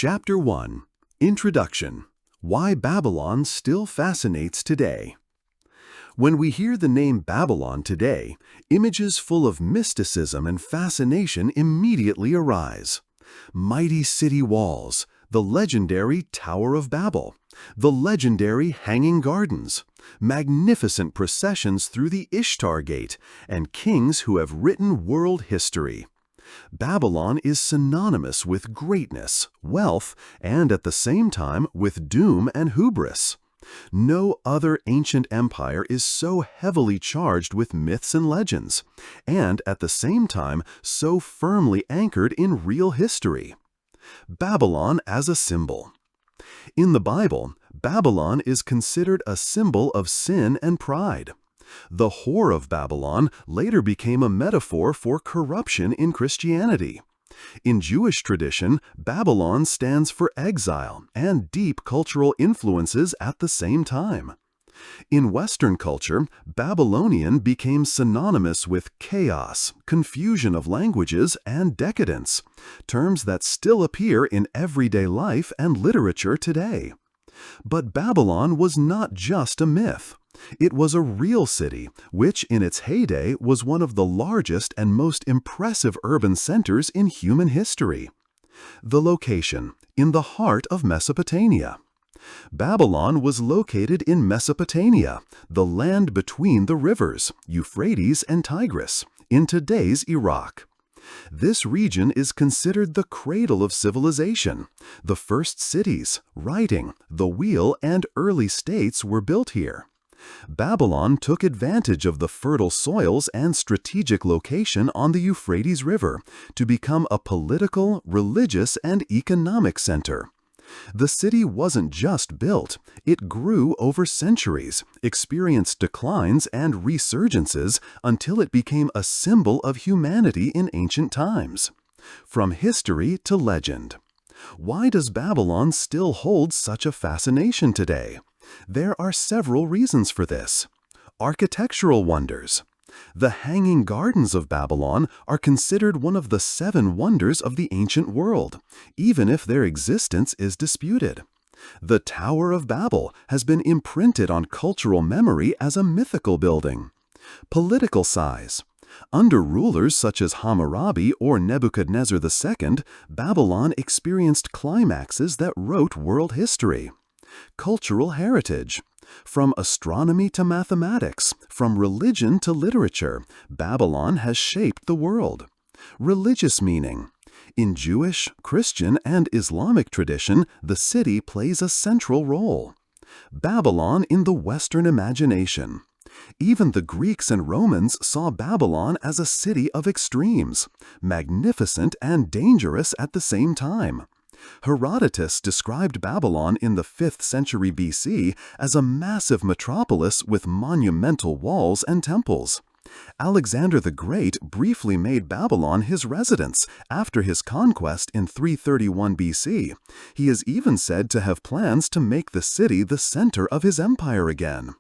Chapter 1. Introduction. Why Babylon Still Fascinates Today. When we hear the name Babylon today, images full of mysticism and fascination immediately arise. Mighty city walls, the legendary Tower of Babel, the legendary Hanging Gardens, magnificent processions through the Ishtar Gate, and kings who have written world history. Babylon is synonymous with greatness, wealth, and at the same time with doom and hubris. No other ancient empire is so heavily charged with myths and legends, and at the same time so firmly anchored in real history. Babylon as a symbol. In the Bible, Babylon is considered a symbol of sin and pride. The whore of Babylon later became a metaphor for corruption in Christianity. In Jewish tradition, Babylon stands for exile and deep cultural influences at the same time. In Western culture, Babylonian became synonymous with chaos, confusion of languages, and decadence, terms that still appear in everyday life and literature today. But Babylon was not just a myth. It was a real city, which in its heyday was one of the largest and most impressive urban centers in human history. The location, in the heart of Mesopotamia. Babylon was located in Mesopotamia, the land between the rivers, Euphrates and Tigris, in today's Iraq. This region is considered the cradle of civilization. The first cities, writing, the wheel, and early states were built here. Babylon took advantage of the fertile soils and strategic location on the Euphrates River to become a political, religious, and economic center. The city wasn't just built, it grew over centuries, experienced declines and resurgences until it became a symbol of humanity in ancient times. From history to legend. Why does Babylon still hold such a fascination today? There are several reasons for this. Architectural wonders. The Hanging Gardens of Babylon are considered one of the 7 wonders of the ancient world, even if their existence is disputed. The Tower of Babel has been imprinted on cultural memory as a mythical building. Political size. Under rulers such as Hammurabi or Nebuchadnezzar II, Babylon experienced climaxes that wrote world history. Cultural heritage. From astronomy to mathematics, from religion to literature, Babylon has shaped the world. Religious meaning. In Jewish, Christian, and Islamic tradition, the city plays a central role. Babylon in the Western imagination. Even the Greeks and Romans saw Babylon as a city of extremes, magnificent and dangerous at the same time. Herodotus described Babylon in the 5th century BC as a massive metropolis with monumental walls and temples. Alexander the Great briefly made Babylon his residence after his conquest in 331 BC. He is even said to have plans to make the city the center of his empire again.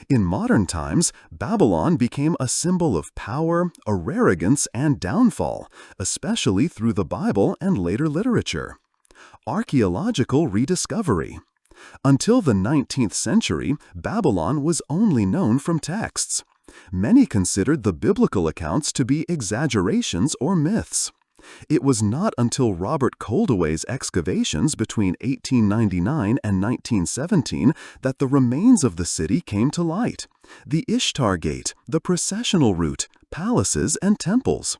In modern times, Babylon became a symbol of power, arrogance, and downfall, especially through the Bible and later literature. Archaeological rediscovery. Until the 19th century, Babylon was only known from texts. Many considered the biblical accounts to be exaggerations or myths. It was not until Robert Koldewey's excavations between 1899 and 1917 that the remains of the city came to light. The Ishtar Gate, the processional route, palaces, and temples.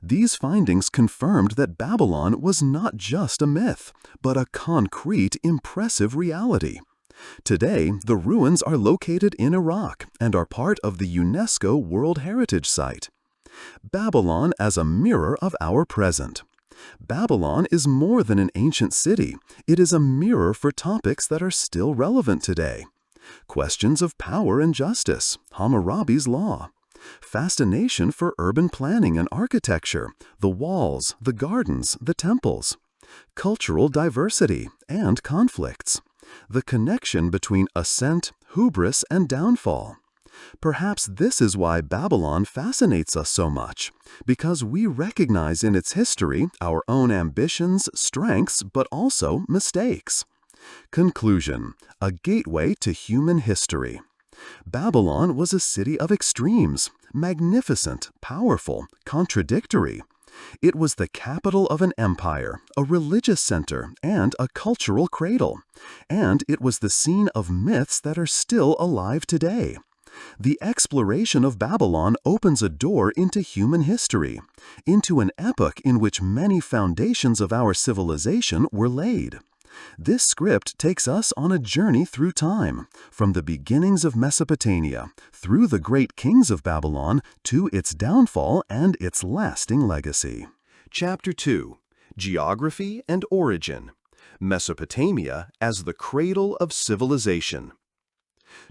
These findings confirmed that Babylon was not just a myth, but a concrete, impressive reality. Today, the ruins are located in Iraq and are part of the UNESCO World Heritage Site. Babylon as a mirror of our present. Babylon is more than an ancient city. It is a mirror for topics that are still relevant today. Questions of power and justice, Hammurabi's law. Fascination for urban planning and architecture, the walls, the gardens, the temples. Cultural diversity and conflicts. The connection between ascent, hubris, and downfall. Perhaps this is why Babylon fascinates us so much, because we recognize in its history our own ambitions, strengths, but also mistakes. Conclusion: a gateway to human history. Babylon was a city of extremes, magnificent, powerful, contradictory. It was the capital of an empire, a religious center, and a cultural cradle. And it was the scene of myths that are still alive today. The exploration of Babylon opens a door into human history, into an epoch in which many foundations of our civilization were laid. This script takes us on a journey through time, from the beginnings of Mesopotamia, through the great kings of Babylon, to its downfall and its lasting legacy. Chapter 2: Geography and Origin. Mesopotamia as the Cradle of Civilization.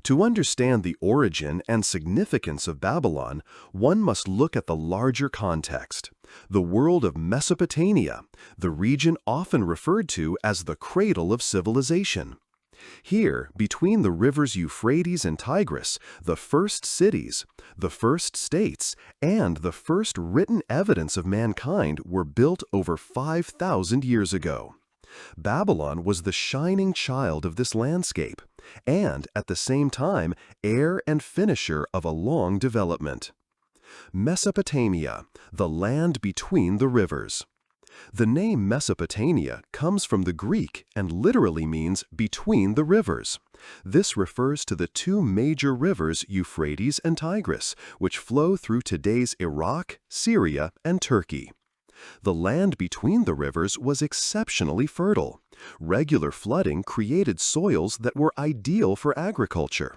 To understand the origin and significance of Babylon, one must look at the larger context, the world of Mesopotamia, the region often referred to as the cradle of civilization. Here, between the rivers Euphrates and Tigris, the first cities, the first states, and the first written evidence of mankind were built over 5,000 years ago. Babylon was the shining child of this landscape, and at the same time, heir and finisher of a long development. Mesopotamia, the land between the rivers. The name Mesopotamia comes from the Greek and literally means between the rivers. This refers to the two major rivers Euphrates and Tigris, which flow through today's Iraq, Syria, and Turkey. The land between the rivers was exceptionally fertile. Regular flooding created soils that were ideal for agriculture.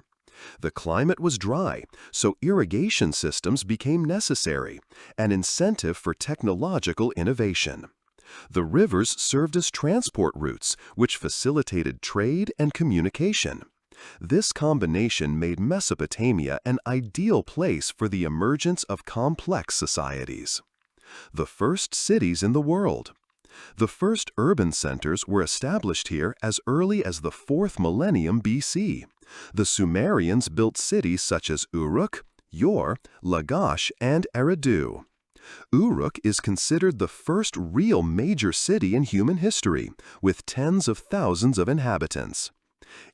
The climate was dry, so irrigation systems became necessary, an incentive for technological innovation. The rivers served as transport routes, which facilitated trade and communication. This combination made Mesopotamia an ideal place for the emergence of complex societies. The first cities in the world. The first urban centers were established here as early as the 4th millennium BC. The Sumerians built cities such as Uruk, Ur, Lagash, and Eridu. Uruk is considered the first real major city in human history, with tens of thousands of inhabitants.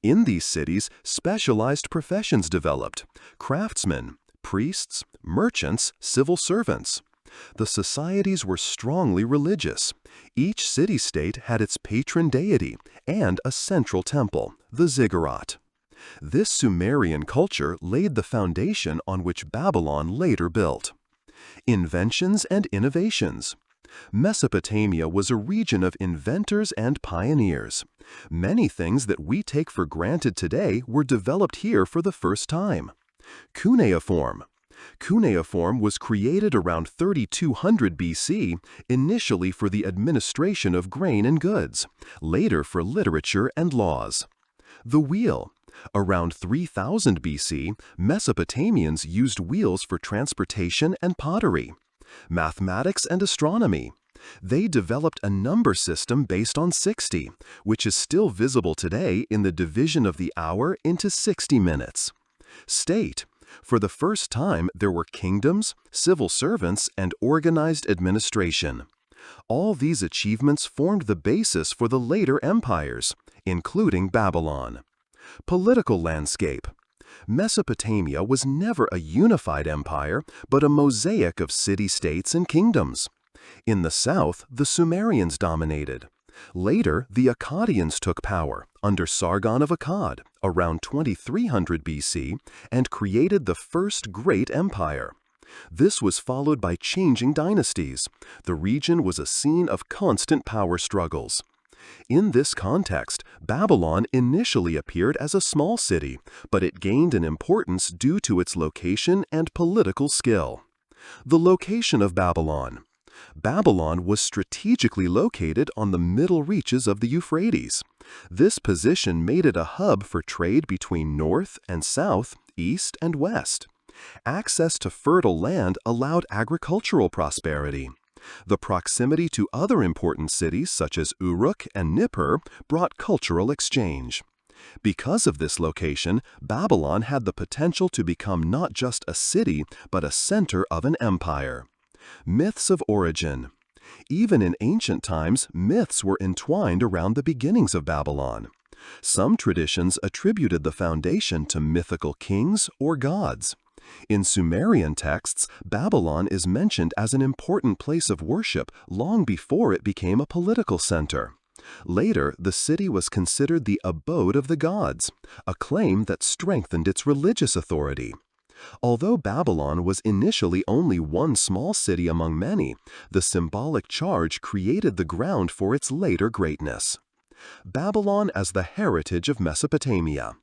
In these cities, specialized professions developed: craftsmen, priests, merchants, civil servants. The societies were strongly religious. Each city-state had its patron deity and a central temple, the ziggurat. This Sumerian culture laid the foundation on which Babylon later built. Inventions and innovations. Mesopotamia was a region of inventors and pioneers. Many things that we take for granted today were developed here for the first time. Cuneiform. Cuneiform was created around 3200 BC, initially for the administration of grain and goods, later for literature and laws. The wheel. Around 3000 BC, Mesopotamians used wheels for transportation and pottery. Mathematics and astronomy. They developed a number system based on 60, which is still visible today in the division of the hour into 60 minutes. State. For the first time, there were kingdoms, civil servants, and organized administration. All these achievements formed the basis for the later empires, including Babylon. Political landscape. Mesopotamia was never a unified empire, but a mosaic of city-states and kingdoms. In the south, the Sumerians dominated. Later, the Akkadians took power under Sargon of Akkad around 2300 BC and created the first great empire. This was followed by changing dynasties. The region was a scene of constant power struggles. In this context, Babylon initially appeared as a small city, but it gained in importance due to its location and political skill. The location of Babylon. Babylon was strategically located on the middle reaches of the Euphrates. This position made it a hub for trade between north and south, east and west. Access to fertile land allowed agricultural prosperity. The proximity to other important cities such as Uruk and Nippur brought cultural exchange. Because of this location, Babylon had the potential to become not just a city, but a center of an empire. Myths of origin. Even in ancient times, myths were entwined around the beginnings of Babylon. Some traditions attributed the foundation to mythical kings or gods. In Sumerian texts, Babylon is mentioned as an important place of worship long before it became a political center. Later, the city was considered the abode of the gods, a claim that strengthened its religious authority. Although Babylon was initially only one small city among many, the symbolic charge created the ground for its later greatness. Babylon as the heritage of Mesopotamia.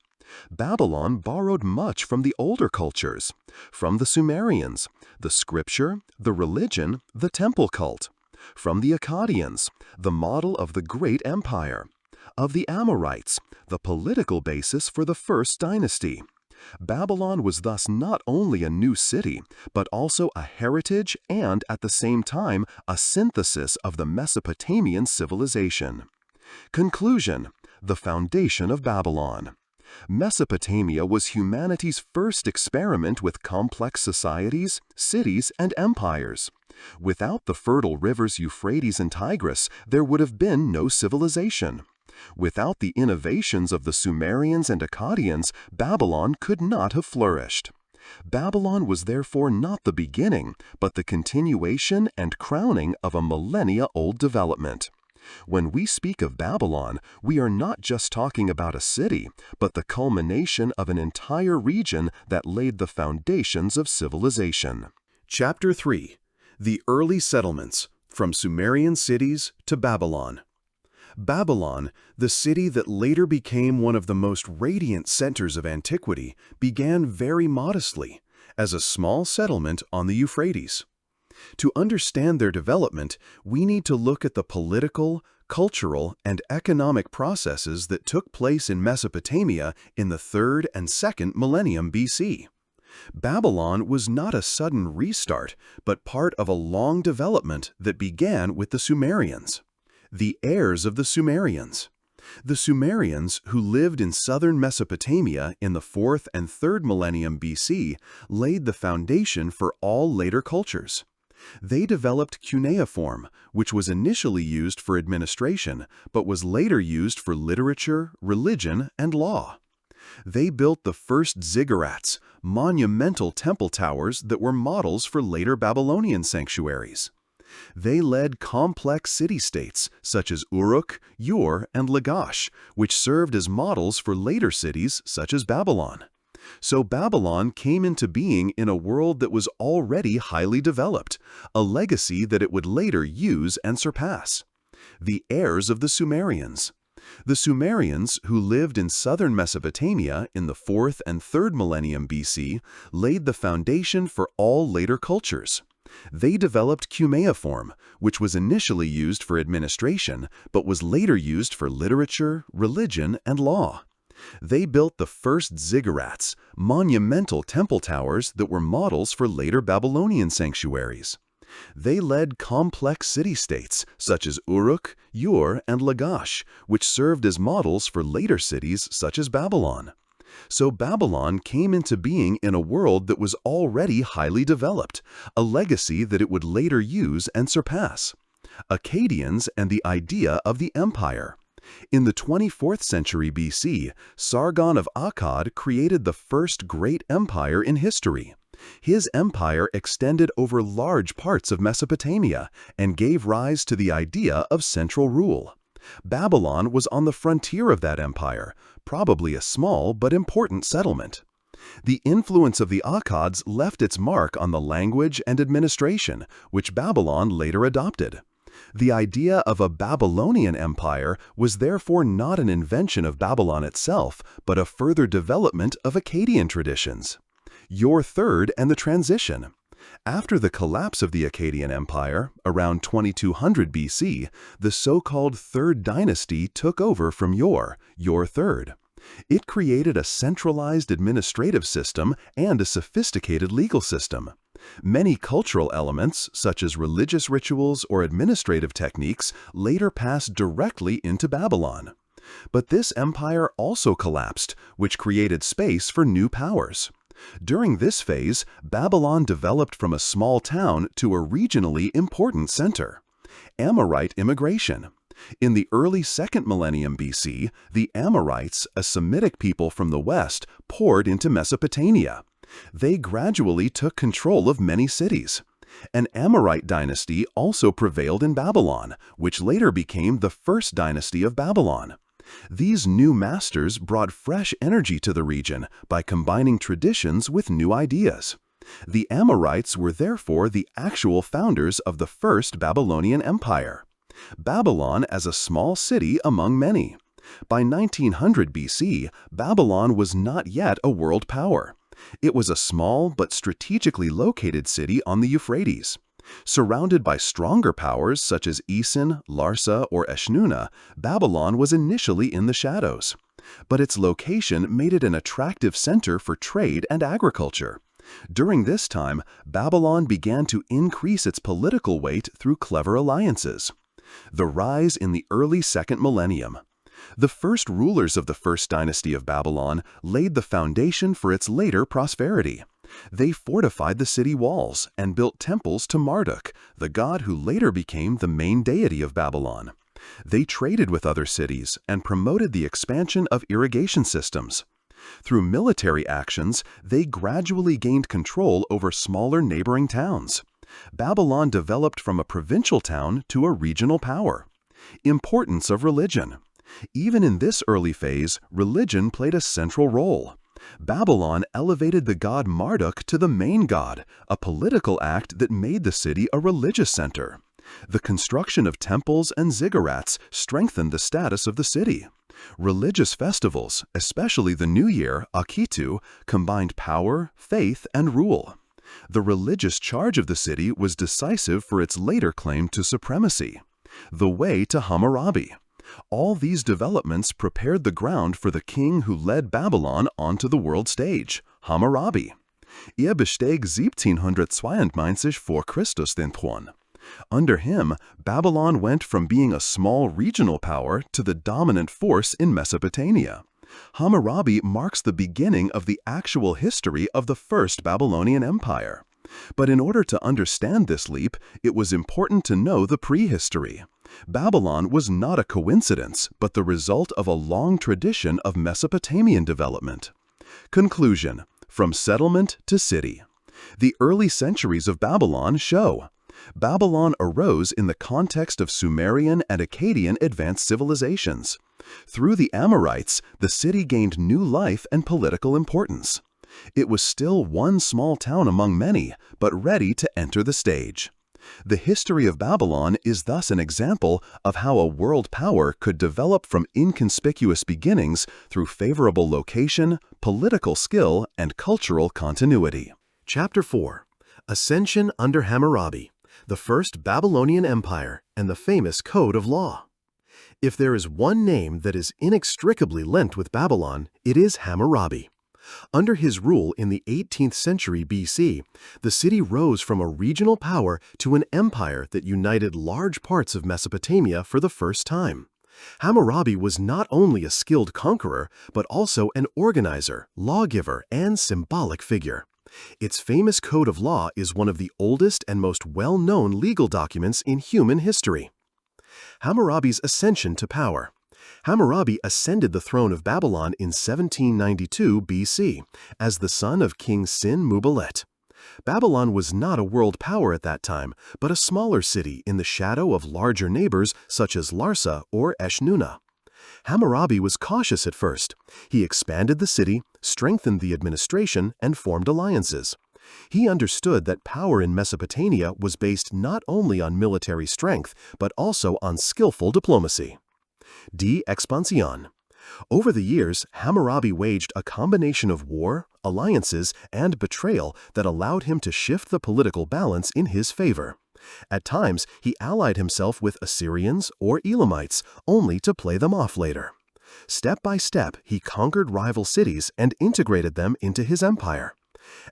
Babylon borrowed much from the older cultures, from the Sumerians, the scripture, the religion, the temple cult, from the Akkadians, the model of the great empire, of the Amorites, the political basis for the first dynasty. Babylon was thus not only a new city, but also a heritage and, at the same time, a synthesis of the Mesopotamian civilization. Conclusion: the foundation of Babylon. Mesopotamia was humanity's first experiment with complex societies, cities, and empires. Without the fertile rivers Euphrates and Tigris, there would have been no civilization. Without the innovations of the Sumerians and Akkadians, Babylon could not have flourished. Babylon was therefore not the beginning, but the continuation and crowning of a millennia-old development. When we speak of Babylon, we are not just talking about a city, but the culmination of an entire region that laid the foundations of civilization. Chapter 3. The Early Settlements, from Sumerian Cities to Babylon. Babylon, the city that later became one of the most radiant centers of antiquity, began very modestly, as a small settlement on the Euphrates. To understand their development, we need to look at the political, cultural, and economic processes that took place in Mesopotamia in the 3rd and 2nd millennium BC. Babylon was not a sudden restart, but part of a long development that began with the Sumerians. The heirs of the Sumerians. The Sumerians, who lived in southern Mesopotamia in the 4th and 3rd millennium BC, laid the foundation for all later cultures. They developed cuneiform, which was initially used for administration, but was later used for literature, religion, and law. They built the first ziggurats, monumental temple towers that were models for later Babylonian sanctuaries. They led complex city-states such as Uruk, Ur, and Lagash, which served as models for later cities such as Babylon. So Babylon came into being in a world that was already highly developed, a legacy that it would later use and surpass. The heirs of the Sumerians. The Sumerians, who lived in southern Mesopotamia in the 4th and 3rd millennium BC, laid the foundation for all later cultures. They developed cuneiform, which was initially used for administration, but was later used for literature, religion, and law. They built the first ziggurats, monumental temple towers that were models for later Babylonian sanctuaries. They led complex city-states such as Uruk, Ur, and Lagash, which served as models for later cities such as Babylon. So Babylon came into being in a world that was already highly developed, a legacy that it would later use and surpass. Akkadians and the idea of the empire. In the 24th century BC, Sargon of Akkad created the first great empire in history. His empire extended over large parts of Mesopotamia and gave rise to the idea of central rule. Babylon was on the frontier of that empire, probably a small but important settlement. The influence of the Akkads left its mark on the language and administration, which Babylon later adopted. The idea of a Babylonian empire was therefore not an invention of Babylon itself, but a further development of Akkadian traditions. Your third and the transition. After the collapse of the Akkadian Empire, around 2200 BC, the so-called Third Dynasty took over from your third. It created a centralized administrative system and a sophisticated legal system. Many cultural elements, such as religious rituals or administrative techniques, later passed directly into Babylon. But this empire also collapsed, which created space for new powers. During this phase, Babylon developed from a small town to a regionally important center. Amorite immigration. In the early 2nd millennium BC, the Amorites, a Semitic people from the west, poured into Mesopotamia. They gradually took control of many cities. An Amorite dynasty also prevailed in Babylon, which later became the first dynasty of Babylon. These new masters brought fresh energy to the region by combining traditions with new ideas. The Amorites were therefore the actual founders of the first Babylonian Empire. Babylon as a small city among many. By 1900 BC, Babylon was not yet a world power. It was a small but strategically located city on the Euphrates. Surrounded by stronger powers such as Isin, Larsa, or Eshnunna, Babylon was initially in the shadows. But its location made it an attractive center for trade and agriculture. During this time, Babylon began to increase its political weight through clever alliances. The rise in the early 2nd millennium. The first rulers of the first dynasty of Babylon laid the foundation for its later prosperity. They fortified the city walls and built temples to Marduk, the god who later became the main deity of Babylon. They traded with other cities and promoted the expansion of irrigation systems. Through military actions, they gradually gained control over smaller neighboring towns. Babylon developed from a provincial town to a regional power. Importance of religion. Even in this early phase, religion played a central role. Babylon elevated the god Marduk to the main god, a political act that made the city a religious center. The construction of temples and ziggurats strengthened the status of the city. Religious festivals, especially the New Year, Akitu, combined power, faith, and rule. The religious charge of the city was decisive for its later claim to supremacy. The way to Hammurabi. All these developments prepared the ground for the king who led Babylon onto the world stage, Hammurabi. Bestieg 1792 vor Christus den Thron. Under him, Babylon went from being a small regional power to the dominant force in Mesopotamia. Hammurabi marks the beginning of the actual history of the first Babylonian Empire. But in order to understand this leap, it was important to know the prehistory. Babylon was not a coincidence, but the result of a long tradition of Mesopotamian development. Conclusion: from settlement to city. The early centuries of Babylon show Babylon arose in the context of Sumerian and Akkadian advanced civilizations. Through the Amorites, the city gained new life and political importance. It was still one small town among many, but ready to enter the stage. The history of Babylon is thus an example of how a world power could develop from inconspicuous beginnings through favorable location, political skill, and cultural continuity. Chapter 4. Ascension under Hammurabi, the First Babylonian Empire, and the famous Code of Law. If there is one name that is inextricably linked with Babylon, it is Hammurabi. Under his rule in the 18th century BC, the city rose from a regional power to an empire that united large parts of Mesopotamia for the first time. Hammurabi was not only a skilled conqueror, but also an organizer, lawgiver, and symbolic figure. Its famous Code of Law is one of the oldest and most well-known legal documents in human history. Hammurabi's ascension to power. Hammurabi ascended the throne of Babylon in 1792 BC as the son of King Sin-Muballit. Babylon was not a world power at that time, but a smaller city in the shadow of larger neighbors such as Larsa or Eshnunna. Hammurabi was cautious at first. He expanded the city, strengthened the administration, and formed alliances. He understood that power in Mesopotamia was based not only on military strength, but also on skillful diplomacy. Expansion. Over the years, Hammurabi waged a combination of war, alliances, and betrayal that allowed him to shift the political balance in his favor. At times, he allied himself with Assyrians or Elamites, only to play them off later. Step by step, he conquered rival cities and integrated them into his empire.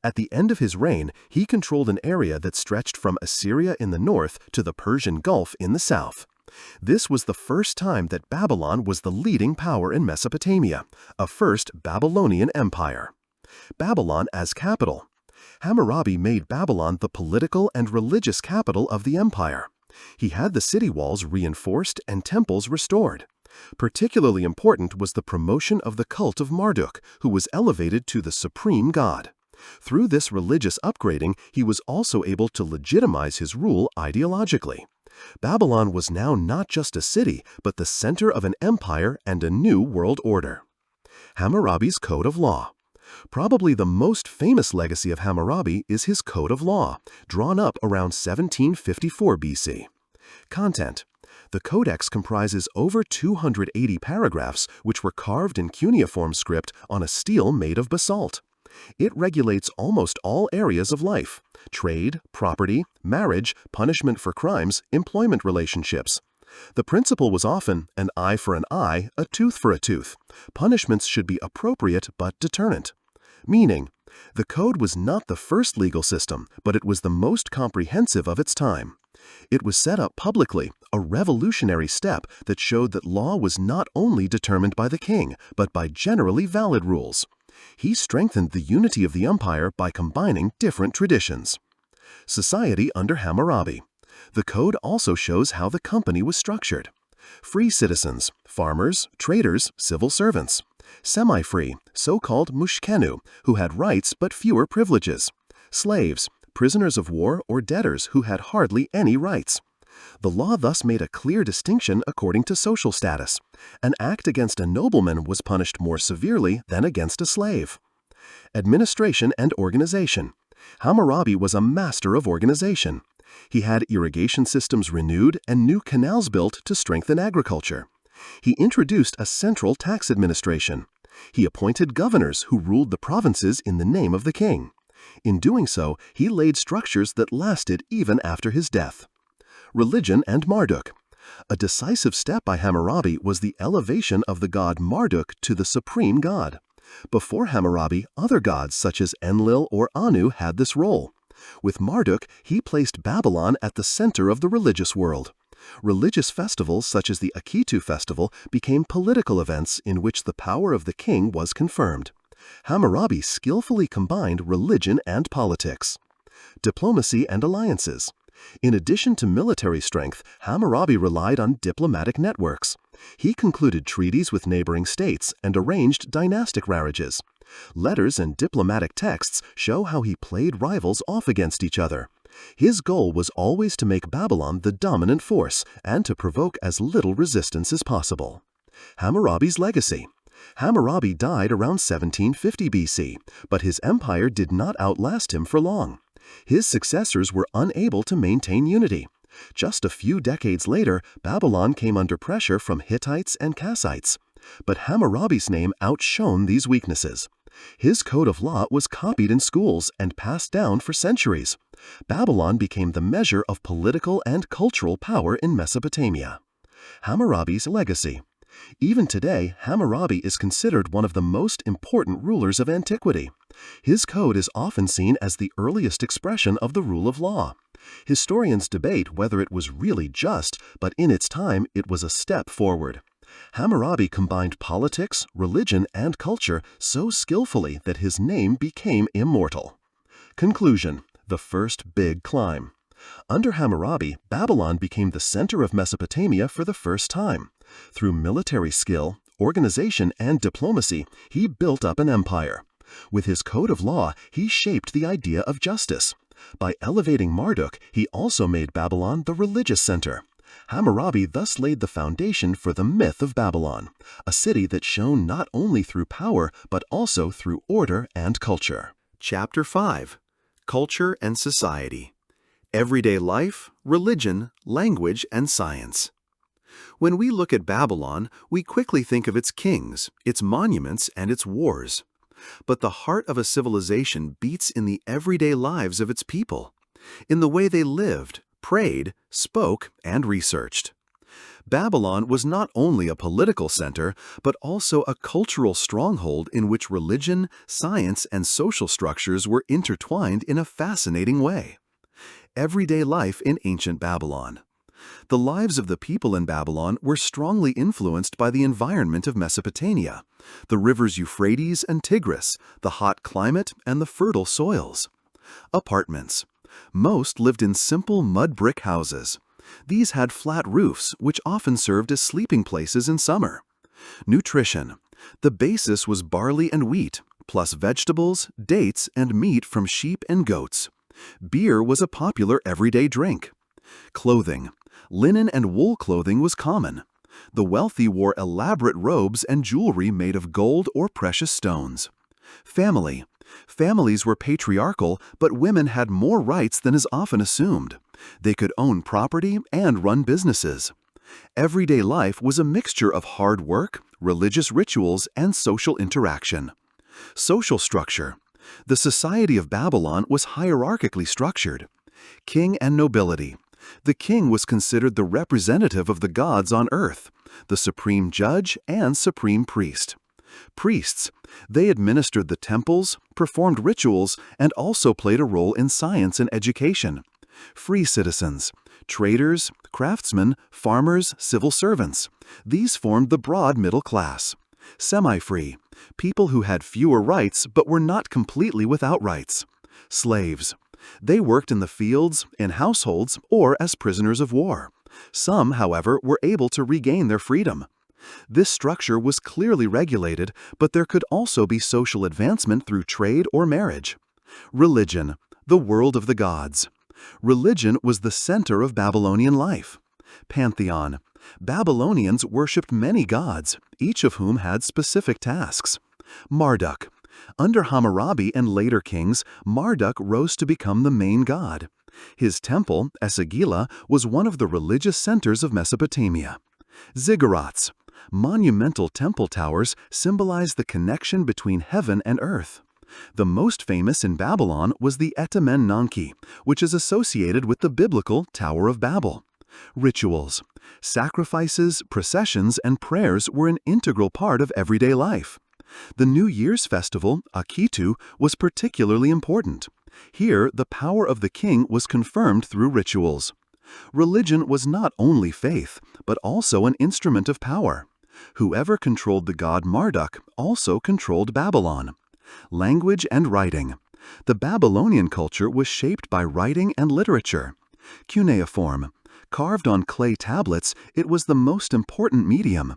At the end of his reign, he controlled an area that stretched from Assyria in the north to the Persian Gulf in the south. This was the first time that Babylon was the leading power in Mesopotamia, a first Babylonian Empire. Babylon as capital. Hammurabi made Babylon the political and religious capital of the empire. He had the city walls reinforced and temples restored. Particularly important was the promotion of the cult of Marduk, who was elevated to the supreme god. Through this religious upgrading, he was also able to legitimize his rule ideologically. Babylon was now not just a city, but the center of an empire and a new world order. Hammurabi's Code of Law. Probably the most famous legacy of Hammurabi is his Code of Law, drawn up around 1754 BC. Content. The codex comprises over 280 paragraphs which were carved in cuneiform script on a stele made of basalt. It regulates almost all areas of life: trade, property, marriage, punishment for crimes, employment relationships. The principle was often an eye for an eye, a tooth for a tooth. Punishments should be appropriate but deterrent. Meaning, the code was not the first legal system, but it was the most comprehensive of its time. It was set up publicly, a revolutionary step that showed that law was not only determined by the king, but by generally valid rules. He strengthened the unity of the empire by combining different traditions. Society under Hammurabi. The code also shows how the company was structured. Free citizens, farmers, traders, civil servants. Semi-free, so-called mushkenu, who had rights but fewer privileges. Slaves, prisoners of war or debtors who had hardly any rights. The law thus made a clear distinction according to social status. An act against a nobleman was punished more severely than against a slave. Administration and organization. Hammurabi was a master of organization. He had irrigation systems renewed and new canals built to strengthen agriculture. He introduced a central tax administration. He appointed governors who ruled the provinces in the name of the king. In doing so, he laid structures that lasted even after his death. Religion and Marduk. A decisive step by Hammurabi was the elevation of the god Marduk to the supreme god. Before Hammurabi, other gods such as Enlil or Anu had this role. With Marduk, he placed Babylon at the center of the religious world. Religious festivals such as the Akitu festival became political events in which the power of the king was confirmed. Hammurabi skillfully combined religion and politics. Diplomacy and alliances. In addition to military strength, Hammurabi relied on diplomatic networks. He concluded treaties with neighboring states and arranged dynastic marriages. Letters and diplomatic texts show how he played rivals off against each other. His goal was always to make Babylon the dominant force and to provoke as little resistance as possible. Hammurabi's legacy. Hammurabi died around 1750 BC, but his empire did not outlast him for long. His successors were unable to maintain unity. Just a few decades later, Babylon came under pressure from Hittites and Kassites. But Hammurabi's name outshone these weaknesses. His code of law was copied in schools and passed down for centuries. Babylon became the measure of political and cultural power in Mesopotamia. Hammurabi's legacy. Even today, Hammurabi is considered one of the most important rulers of antiquity. His code is often seen as the earliest expression of the rule of law. Historians debate whether it was really just, but in its time it was a step forward. Hammurabi combined politics, religion, and culture so skillfully that his name became immortal. Conclusion: the first big climb. Under Hammurabi, Babylon became the center of Mesopotamia for the first time. Through military skill, organization, and diplomacy, he built up an empire. With his code of law, he shaped the idea of justice. By elevating Marduk, he also made Babylon the religious center. Hammurabi thus laid the foundation for the myth of Babylon, a city that shone not only through power, but also through order and culture. Chapter 5. Culture and Society. Everyday life, religion, language, and science. When we look at Babylon, we quickly think of its kings, its monuments, and its wars. But the heart of a civilization beats in the everyday lives of its people, in the way they lived, prayed, spoke, and researched. Babylon was not only a political center, but also a cultural stronghold in which religion, science, and social structures were intertwined in a fascinating way. Everyday life in ancient Babylon. The lives of the people in Babylon were strongly influenced by the environment of Mesopotamia, the rivers Euphrates and Tigris, the hot climate, and the fertile soils. Apartments. Most lived in simple mud brick houses. These had flat roofs, which often served as sleeping places in summer. Nutrition. The basis was barley and wheat, plus vegetables, dates, and meat from sheep and goats. Beer was a popular everyday drink. Clothing. Linen and wool clothing was common. The wealthy wore elaborate robes and jewelry made of gold or precious stones. Family. Families were patriarchal, but women had more rights than is often assumed. They could own property and run businesses. Everyday life was a mixture of hard work, religious rituals, and social interaction. Social structure. The society of Babylon was hierarchically structured. King and nobility. The king was considered the representative of the gods on earth, the supreme judge and supreme priest. Priests. They administered the temples, performed rituals, and also played a role in science and education. Free citizens. Traders, craftsmen, farmers, civil servants. These formed the broad middle class. Semi-free. People who had fewer rights but were not completely without rights. Slaves. They worked in the fields, in households, or as prisoners of war. Some, however, were able to regain their freedom. This structure was clearly regulated, but there could also be social advancement through trade or marriage. Religion, the world of the gods. Religion was the center of Babylonian life. Pantheon. Babylonians worshipped many gods, each of whom had specific tasks. Marduk. Under Hammurabi and later kings, Marduk rose to become the main god. His temple, Esagila, was one of the religious centers of Mesopotamia. Ziggurats. Monumental temple towers symbolize the connection between heaven and earth. The most famous in Babylon was the Etemen-Nanki, which is associated with the biblical Tower of Babel. Rituals. Sacrifices, processions, and prayers were an integral part of everyday life. The New Year's festival, Akitu, was particularly important. Here, the power of the king was confirmed through rituals. Religion was not only faith, but also an instrument of power. Whoever controlled the god Marduk also controlled Babylon. Language and writing. The Babylonian culture was shaped by writing and literature. Cuneiform. Carved on clay tablets, it was the most important medium.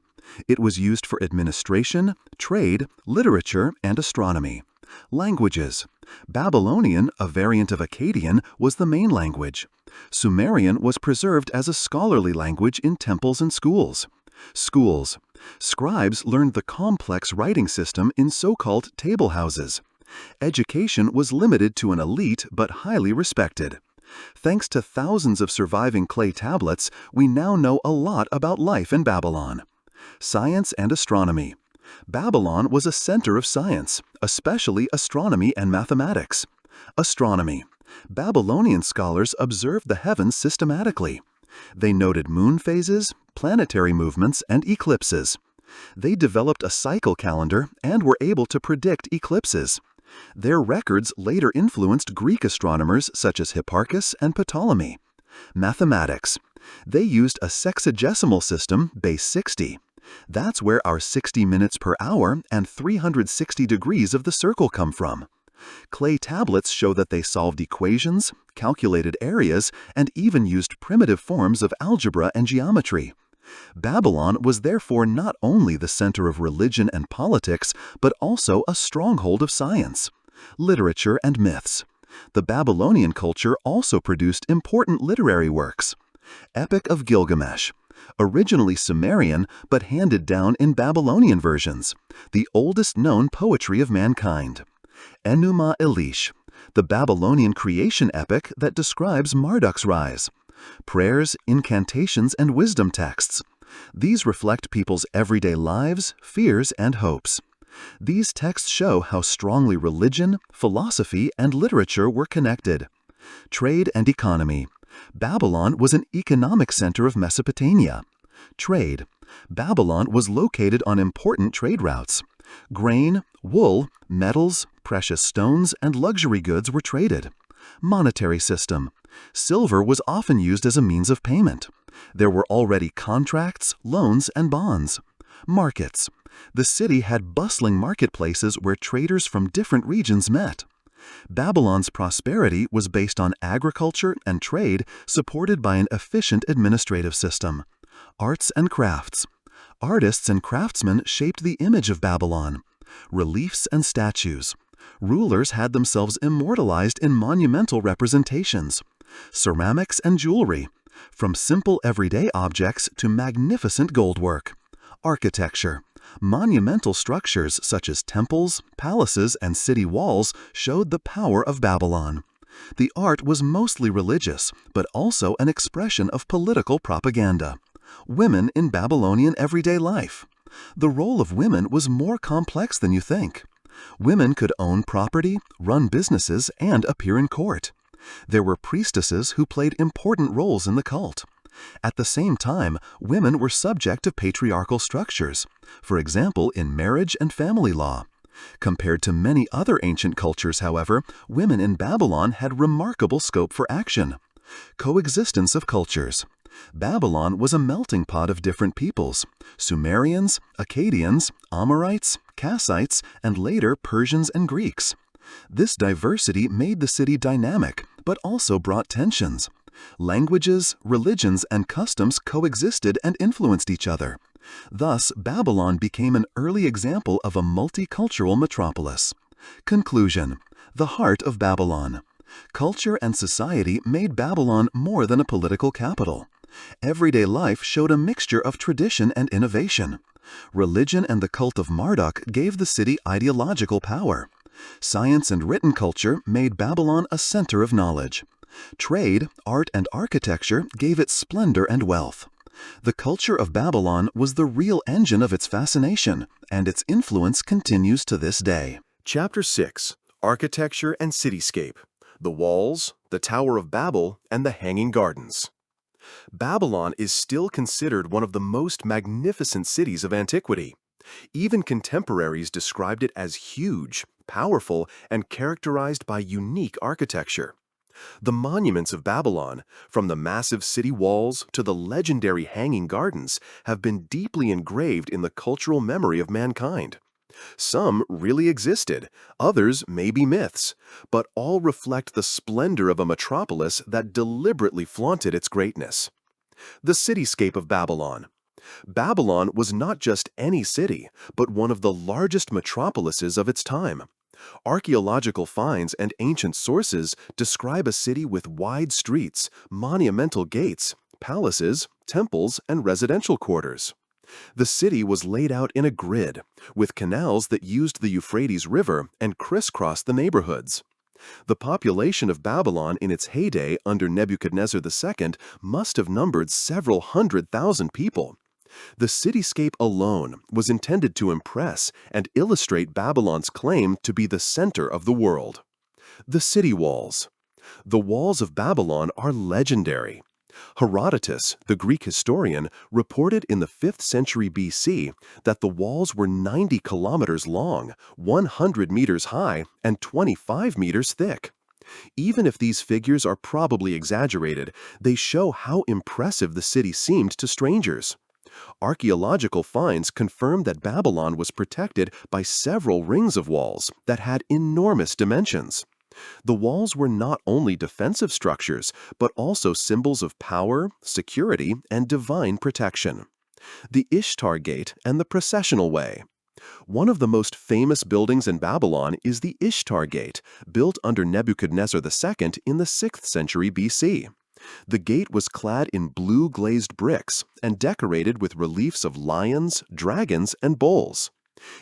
It was used for administration, trade, literature, and astronomy. Languages. Babylonian, a variant of Akkadian, was the main language. Sumerian was preserved as a scholarly language in temples and schools. Schools. Scribes learned the complex writing system in so-called table houses. Education was limited to an elite but highly respected. Thanks to thousands of surviving clay tablets, we now know a lot about life in Babylon. Science and astronomy. Babylon was a center of science, especially astronomy and mathematics. Astronomy. Babylonian scholars observed the heavens systematically. They noted moon phases, planetary movements, and eclipses. They developed a cycle calendar and were able to predict eclipses. Their records later influenced Greek astronomers such as Hipparchus and Ptolemy. Mathematics. They used a sexagesimal system, base 60. That's where our 60 minutes per hour and 360 degrees of the circle come from. Clay tablets show that they solved equations, calculated areas, and even used primitive forms of algebra and geometry. Babylon was therefore not only the center of religion and politics, but also a stronghold of science. Literature and myths. The Babylonian culture also produced important literary works. Epic of Gilgamesh. Originally Sumerian, but handed down in Babylonian versions. The oldest known poetry of mankind. Enuma Elish, the Babylonian creation epic that describes Marduk's rise. Prayers, incantations, and wisdom texts. These reflect people's everyday lives, fears, and hopes. These texts show how strongly religion, philosophy, and literature were connected. Trade and economy. Babylon was an economic center of Mesopotamia. Trade. Babylon was located on important trade routes. Grain, wool, metals, precious stones, and luxury goods were traded. Monetary system. Silver was often used as a means of payment. There were already contracts, loans, and bonds. Markets. The city had bustling marketplaces where traders from different regions met. Babylon's prosperity was based on agriculture and trade supported by an efficient administrative system. Arts and crafts. Artists and craftsmen shaped the image of Babylon. Reliefs and statues. Rulers had themselves immortalized in monumental representations. Ceramics and jewelry. From simple everyday objects to magnificent goldwork. Architecture. Monumental structures such as temples, palaces, and city walls showed the power of Babylon. The art was mostly religious, but also an expression of political propaganda. Women in Babylonian everyday life. The role of women was more complex than you think. Women could own property, run businesses, and appear in court. There were priestesses who played important roles in the cult. At the same time, women were subject to patriarchal structures, for example in marriage and family law. Compared to many other ancient cultures, however, women in Babylon had remarkable scope for action. Coexistence of cultures. Babylon was a melting pot of different peoples: Sumerians, Akkadians, Amorites, Kassites, and later Persians and Greeks. This diversity made the city dynamic, but also brought tensions. Languages, religions, and customs coexisted and influenced each other. Thus, Babylon became an early example of a multicultural metropolis. Conclusion: the heart of Babylon. Culture and society made Babylon more than a political capital. Everyday life showed a mixture of tradition and innovation. Religion and the cult of Marduk gave the city ideological power. Science and written culture made Babylon a center of knowledge. Trade, art, and architecture gave it splendor and wealth. The culture of Babylon was the real engine of its fascination, and its influence continues to this day. Chapter 6. Architecture and Cityscape. The Walls, the Tower of Babel, and the Hanging Gardens. Babylon is still considered one of the most magnificent cities of antiquity. Even contemporaries described it as huge, powerful, and characterized by unique architecture. The monuments of Babylon, from the massive city walls to the legendary Hanging Gardens, have been deeply engraved in the cultural memory of mankind. Some really existed, others may be myths, but all reflect the splendor of a metropolis that deliberately flaunted its greatness. The cityscape of Babylon. Babylon was not just any city, but one of the largest metropolises of its time. Archaeological finds and ancient sources describe a city with wide streets, monumental gates, palaces, temples, and residential quarters. The city was laid out in a grid, with canals that used the Euphrates River and crisscrossed the neighborhoods. The population of Babylon in its heyday under Nebuchadnezzar II must have numbered several 100,000 people. The cityscape alone was intended to impress and illustrate Babylon's claim to be the center of the world. The city walls. The walls of Babylon are legendary. Herodotus, the Greek historian, reported in the 5th century BC that the walls were 90 kilometers long, 100 meters high, and 25 meters thick. Even if these figures are probably exaggerated, they show how impressive the city seemed to strangers. Archaeological finds confirm that Babylon was protected by several rings of walls that had enormous dimensions. The walls were not only defensive structures, but also symbols of power, security, and divine protection. The Ishtar Gate and the Processional Way. One of the most famous buildings in Babylon is the Ishtar Gate, built under Nebuchadnezzar II in the 6th century BC. The gate was clad in blue glazed bricks and decorated with reliefs of lions, dragons, and bulls.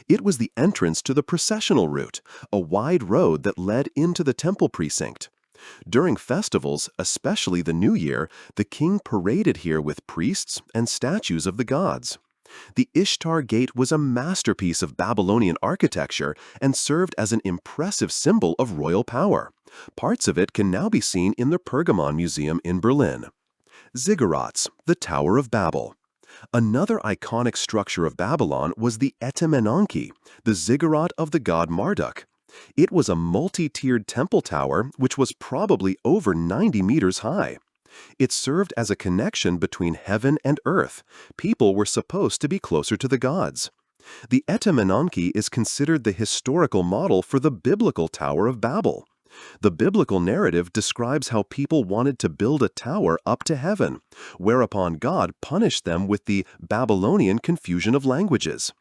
It was the entrance to the processional route, a wide road that led into the temple precinct. During festivals, especially the New Year, the king paraded here with priests and statues of the gods. The Ishtar Gate was a masterpiece of Babylonian architecture and served as an impressive symbol of royal power. Parts of it can now be seen in the Pergamon Museum in Berlin. Ziggurats, the Tower of Babel. Another iconic structure of Babylon was the Etemenanki, the ziggurat of the god Marduk. It was a multi-tiered temple tower which was probably over 90 meters high. It served as a connection between heaven and earth. People were supposed to be closer to the gods. The Etemenanke is considered the historical model for the biblical Tower of Babel. The biblical narrative describes how people wanted to build a tower up to heaven, whereupon God punished them with the Babylonian confusion of languages.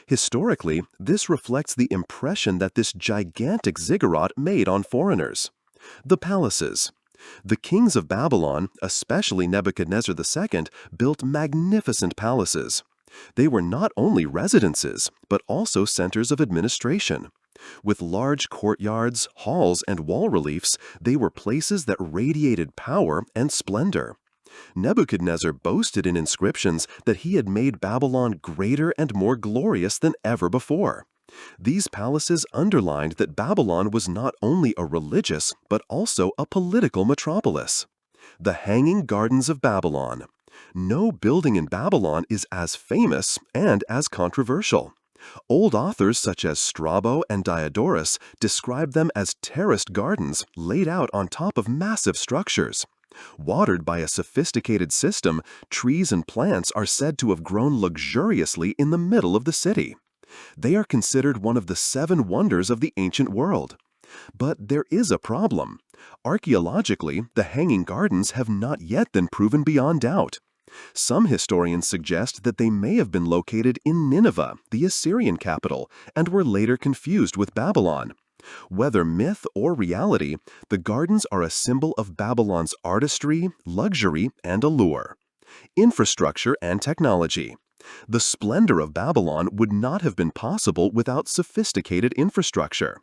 Historically, this reflects the impression that this gigantic ziggurat made on foreigners. The palaces. The kings of Babylon, especially Nebuchadnezzar II, built magnificent palaces. They were not only residences, but also centers of administration. With large courtyards, halls, and wall reliefs, they were places that radiated power and splendor. Nebuchadnezzar boasted in inscriptions that he had made Babylon greater and more glorious than ever before. These palaces underlined that Babylon was not only a religious, but also a political metropolis. The Hanging Gardens of Babylon. No building in Babylon is as famous and as controversial. Old authors such as Strabo and Diodorus describe them as terraced gardens laid out on top of massive structures. Watered by a sophisticated system, trees and plants are said to have grown luxuriously in the middle of the city. They are considered one of the 7 wonders of the ancient world. But there is a problem. Archaeologically, the Hanging Gardens have not yet been proven beyond doubt. Some historians suggest that they may have been located in Nineveh, the Assyrian capital, and were later confused with Babylon. Whether myth or reality, the gardens are a symbol of Babylon's artistry, luxury, and allure. Infrastructure and technology. The splendor of Babylon would not have been possible without sophisticated infrastructure.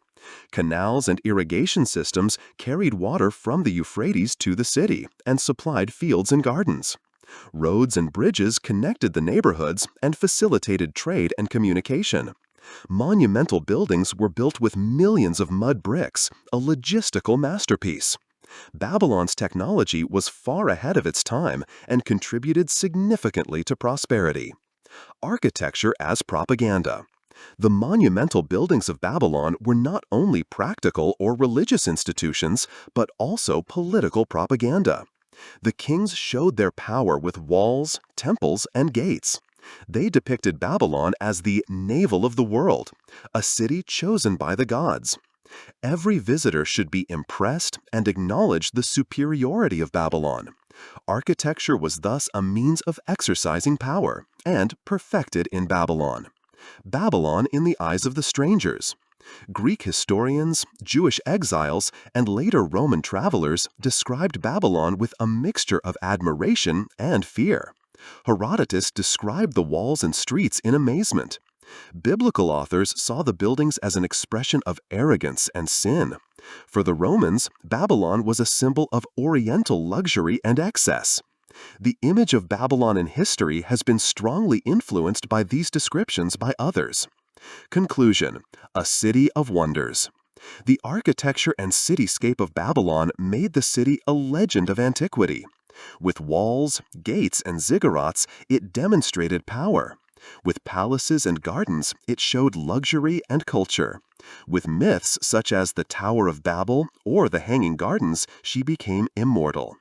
Canals and irrigation systems carried water from the Euphrates to the city and supplied fields and gardens. Roads and bridges connected the neighborhoods and facilitated trade and communication. Monumental buildings were built with millions of mud bricks, a logistical masterpiece. Babylon's technology was far ahead of its time and contributed significantly to prosperity. Architecture as propaganda. The monumental buildings of Babylon were not only practical or religious institutions, but also political propaganda. The kings showed their power with walls, temples, and gates. They depicted Babylon as the navel of the world, a city chosen by the gods. Every visitor should be impressed and acknowledge the superiority of Babylon. Architecture was thus a means of exercising power, and perfected in Babylon. Babylon in the eyes of the strangers. Greek historians, Jewish exiles, and later Roman travelers described Babylon with a mixture of admiration and fear. Herodotus described the walls and streets in amazement. Biblical authors saw the buildings as an expression of arrogance and sin. For the Romans, Babylon was a symbol of Oriental luxury and excess. The image of Babylon in history has been strongly influenced by these descriptions by others. Conclusion: a city of wonders. The architecture and cityscape of Babylon made the city a legend of antiquity. With walls, gates, and ziggurats, it demonstrated power. With palaces and gardens, it showed luxury and culture. With myths such as the Tower of Babel or the Hanging Gardens, she became immortal.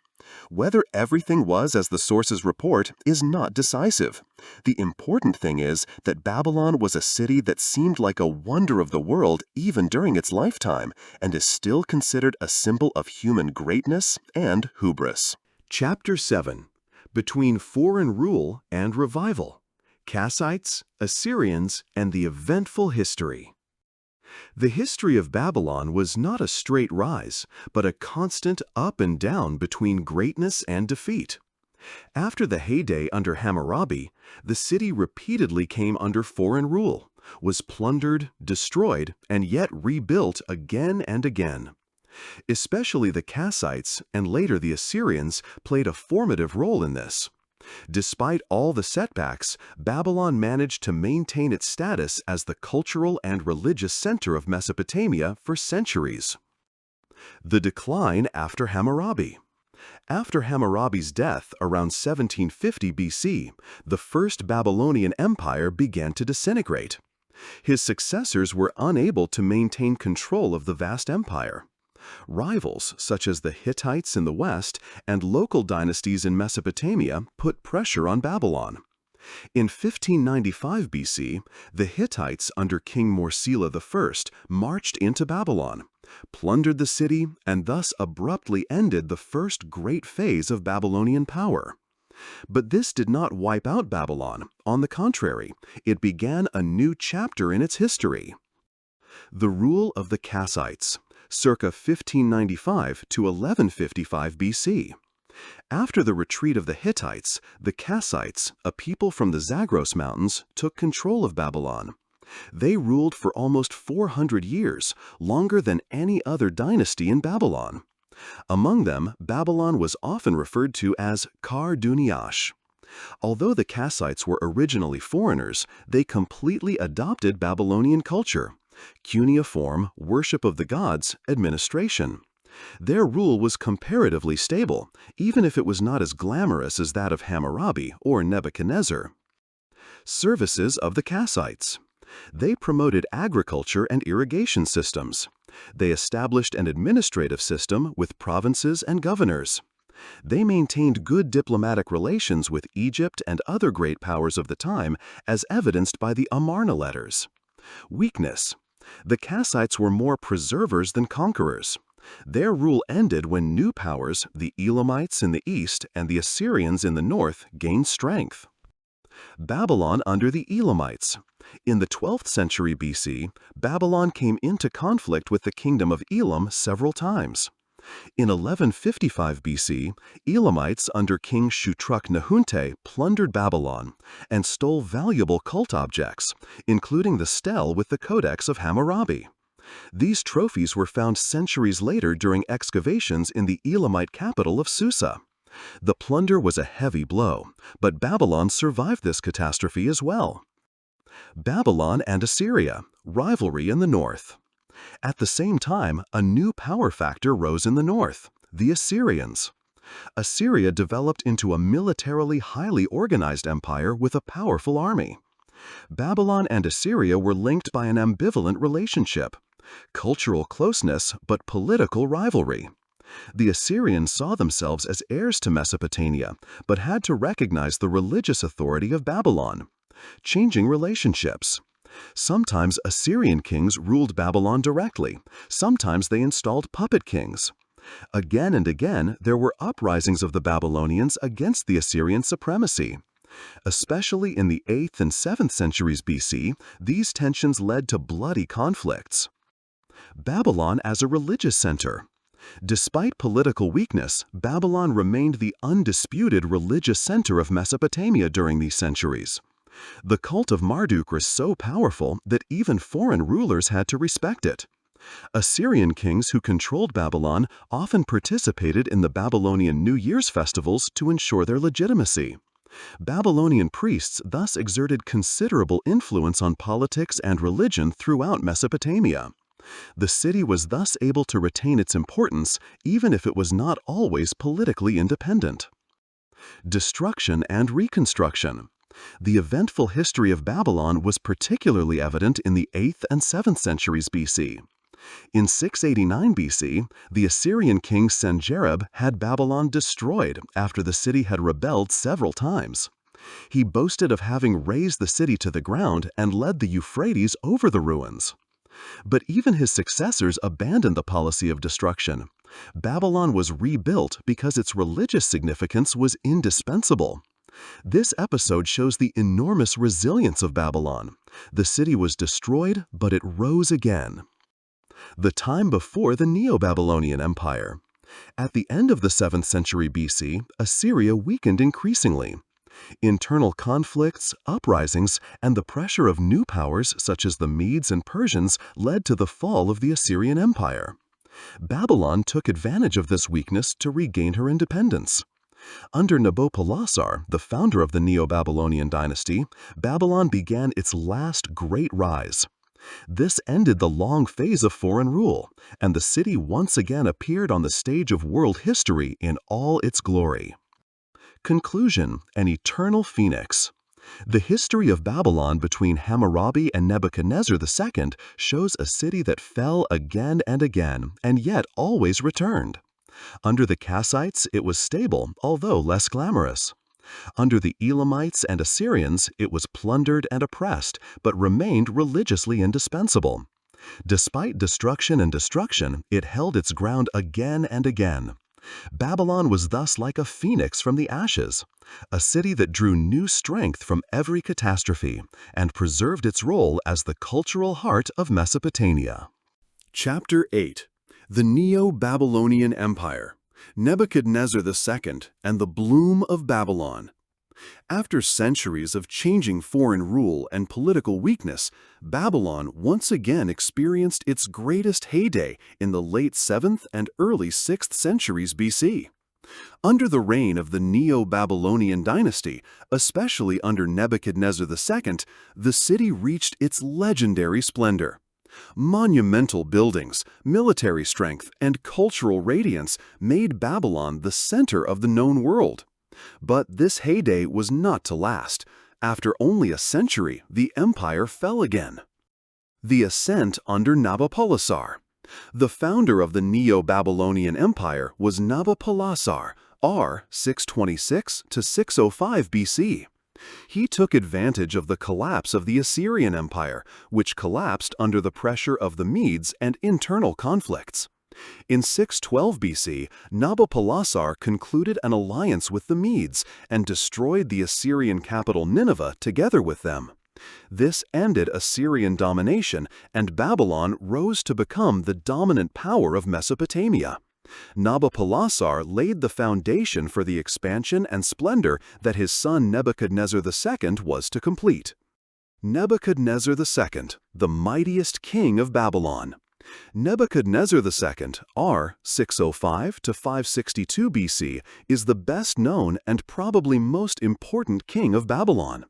Whether everything was as the sources report is not decisive. The important thing is that Babylon was a city that seemed like a wonder of the world even during its lifetime, and is still considered a symbol of human greatness and hubris. Chapter 7. Between Foreign Rule and Revival. Kassites, Assyrians, and the Eventful History. The history of Babylon was not a straight rise, but a constant up and down between greatness and defeat. After the heyday under Hammurabi, the city repeatedly came under foreign rule, was plundered, destroyed, and yet rebuilt again and again. Especially the Kassites and later the Assyrians played a formative role in this. Despite all the setbacks, Babylon managed to maintain its status as the cultural and religious center of Mesopotamia for centuries. The decline after Hammurabi. After Hammurabi's death around 1750 BC, the First Babylonian Empire began to disintegrate. His successors were unable to maintain control of the vast empire. Rivals, such as the Hittites in the west and local dynasties in Mesopotamia, put pressure on Babylon. In 1595 BC, the Hittites under King Morsila I marched into Babylon, plundered the city, and thus abruptly ended the first great phase of Babylonian power. But this did not wipe out Babylon. On the contrary, it began a new chapter in its history. The rule of the Kassites, circa 1595 to 1155 BC. After the retreat of the Hittites, the Kassites, a people from the Zagros Mountains, took control of Babylon. They ruled for almost 400 years, longer than any other dynasty in Babylon. Among them, Babylon was often referred to as Kar-Duniash. Although the Kassites were originally foreigners, they completely adopted Babylonian culture: cuneiform, worship of the gods, administration. Their rule was comparatively stable, even if it was not as glamorous as that of Hammurabi or Nebuchadnezzar. Services of the Kassites. They promoted agriculture and irrigation systems. They established an administrative system with provinces and governors. They maintained good diplomatic relations with Egypt and other great powers of the time, as evidenced by the Amarna letters. Weakness. The Kassites were more preservers than conquerors. Their rule ended when new powers, the Elamites in the east and the Assyrians in the north, gained strength. Babylon under the Elamites. In the 12th century BC, Babylon came into conflict with the kingdom of Elam several times. In 1155 BC, Elamites under King Shutruk-Nehunte plundered Babylon and stole valuable cult objects, including the stele with the Codex of Hammurabi. These trophies were found centuries later during excavations in the Elamite capital of Susa. The plunder was a heavy blow, but Babylon survived this catastrophe as well. Babylon and Assyria, rivalry in the north. At the same time, a new power factor rose in the north: the Assyrians. Assyria developed into a militarily highly organized empire with a powerful army. Babylon and Assyria were linked by an ambivalent relationship: cultural closeness but political rivalry. The Assyrians saw themselves as heirs to Mesopotamia, but had to recognize the religious authority of Babylon. Changing relationships. Sometimes Assyrian kings ruled Babylon directly. Sometimes they installed puppet kings. Again and again, there were uprisings of the Babylonians against the Assyrian supremacy. Especially in the 8th and 7th centuries BC, these tensions led to bloody conflicts. Babylon as a religious center. Despite political weakness, Babylon remained the undisputed religious center of Mesopotamia during these centuries. The cult of Marduk was so powerful that even foreign rulers had to respect it. Assyrian kings who controlled Babylon often participated in the Babylonian New Year's festivals to ensure their legitimacy. Babylonian priests thus exerted considerable influence on politics and religion throughout Mesopotamia. The city was thus able to retain its importance even if it was not always politically independent. Destruction and reconstruction. The eventful history of Babylon was particularly evident in the 8th and 7th centuries BC. In 689 BC, the Assyrian king Sennacherib had Babylon destroyed after the city had rebelled several times. He boasted of having razed the city to the ground and led the Euphrates over the ruins. But even his successors abandoned the policy of destruction. Babylon was rebuilt because its religious significance was indispensable. This episode shows the enormous resilience of Babylon. The city was destroyed, but it rose again. The time before the Neo-Babylonian Empire. At the end of the 7th century BC, Assyria weakened increasingly. Internal conflicts, uprisings, and the pressure of new powers such as the Medes and Persians led to the fall of the Assyrian Empire. Babylon took advantage of this weakness to regain her independence. Under Nabopolassar, the founder of the Neo-Babylonian dynasty, Babylon began its last great rise. This ended the long phase of foreign rule, and the city once again appeared on the stage of world history in all its glory. Conclusion: an eternal phoenix. The history of Babylon between Hammurabi and Nebuchadnezzar II shows a city that fell again and again, and yet always returned. Under the Kassites, it was stable, although less glamorous. Under the Elamites and Assyrians, it was plundered and oppressed, but remained religiously indispensable. Despite destruction and destruction, it held its ground again and again. Babylon was thus like a phoenix from the ashes, a city that drew new strength from every catastrophe and preserved its role as the cultural heart of Mesopotamia. Chapter 8. The Neo-Babylonian Empire, Nebuchadnezzar II and the Bloom of Babylon. After centuries of changing foreign rule and political weakness, Babylon once again experienced its greatest heyday in the late 7th and early 6th centuries BC. Under the reign of the Neo-Babylonian dynasty, especially under Nebuchadnezzar II, the city reached its legendary splendor. Monumental buildings, military strength, and cultural radiance made Babylon the center of the known world. But this heyday was not to last. After only a century, the empire fell again. The ascent under Nabopolassar. The founder of the Neo-Babylonian Empire was Nabopolassar, r. 626 to 605 BC. He took advantage of the collapse of the Assyrian Empire, which collapsed under the pressure of the Medes and internal conflicts. In 612 BC, Nabopolassar concluded an alliance with the Medes and destroyed the Assyrian capital Nineveh together with them. This ended Assyrian domination, and Babylon rose to become the dominant power of Mesopotamia. Nabopolassar laid the foundation for the expansion and splendor that his son Nebuchadnezzar II was to complete. Nebuchadnezzar II, the mightiest king of Babylon. Nebuchadnezzar II, r. 605 to 562 BC, is the best known and probably most important king of Babylon.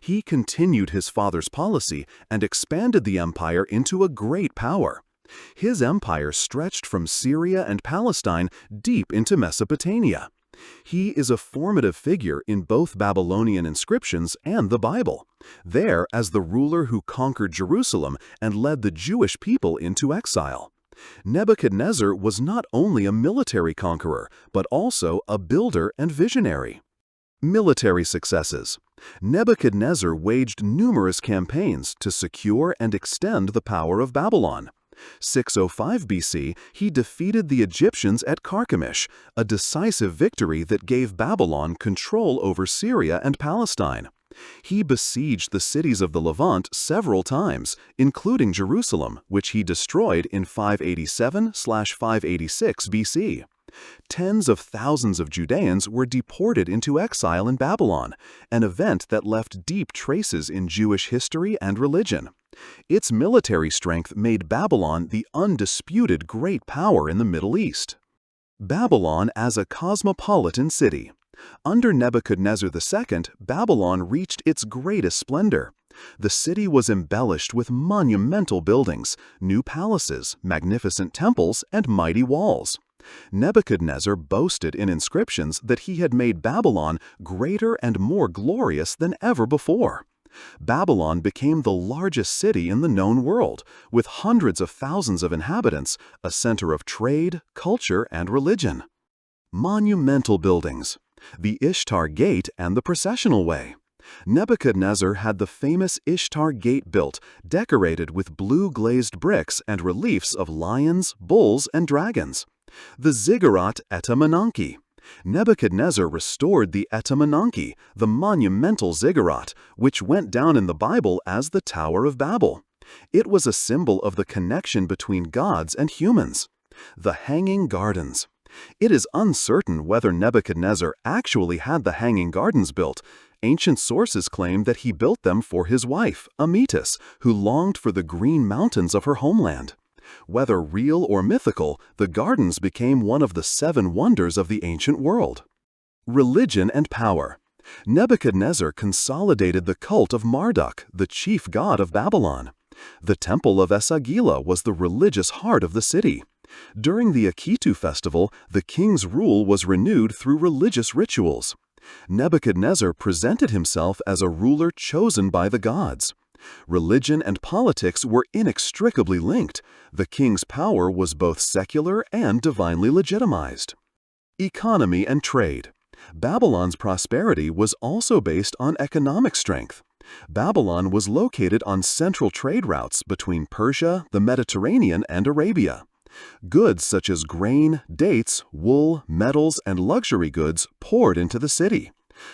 He continued his father's policy and expanded the empire into a great power. His empire stretched from Syria and Palestine deep into Mesopotamia. He is a formative figure in both Babylonian inscriptions and the Bible, there as the ruler who conquered Jerusalem and led the Jewish people into exile. Nebuchadnezzar was not only a military conqueror, but also a builder and visionary. Military successes. Nebuchadnezzar waged numerous campaigns to secure and extend the power of Babylon. 605 BC, he defeated the Egyptians at Carchemish, a decisive victory that gave Babylon control over Syria and Palestine. He besieged the cities of the Levant several times, including Jerusalem, which he destroyed in 587/586 BC. Tens of thousands of Judeans were deported into exile in Babylon, an event that left deep traces in Jewish history and religion. Its military strength made Babylon the undisputed great power in the Middle East. Babylon as a cosmopolitan city. Under Nebuchadnezzar II, Babylon reached its greatest splendor. The city was embellished with monumental buildings, new palaces, magnificent temples, and mighty walls. Nebuchadnezzar boasted in inscriptions that he had made Babylon greater and more glorious than ever before. Babylon became the largest city in the known world, with hundreds of thousands of inhabitants, a center of trade, culture, and religion. Monumental buildings. The Ishtar Gate and the Processional Way. Nebuchadnezzar had the famous Ishtar Gate built, decorated with blue glazed bricks and reliefs of lions, bulls, and dragons. The Ziggurat Etemenanke. Nebuchadnezzar restored the Etemenanke, the monumental ziggurat, which went down in the Bible as the Tower of Babel. It was a symbol of the connection between gods and humans. The Hanging Gardens. It is uncertain whether Nebuchadnezzar actually had the Hanging Gardens built. Ancient sources claim that he built them for his wife, Amytis, who longed for the green mountains of her homeland. Whether real or mythical, the gardens became one of the 7 wonders of the ancient world. Religion and power. Nebuchadnezzar consolidated the cult of Marduk, the chief god of Babylon. The temple of Esagila was the religious heart of the city. During the Akitu festival, the king's rule was renewed through religious rituals. Nebuchadnezzar presented himself as a ruler chosen by the gods. Religion and politics were inextricably linked. The king's power was both secular and divinely legitimized. Economy and trade. Babylon's prosperity was also based on economic strength. Babylon was located on central trade routes between Persia, the Mediterranean, and Arabia. Goods such as grain, dates, wool, metals, and luxury goods poured into the city.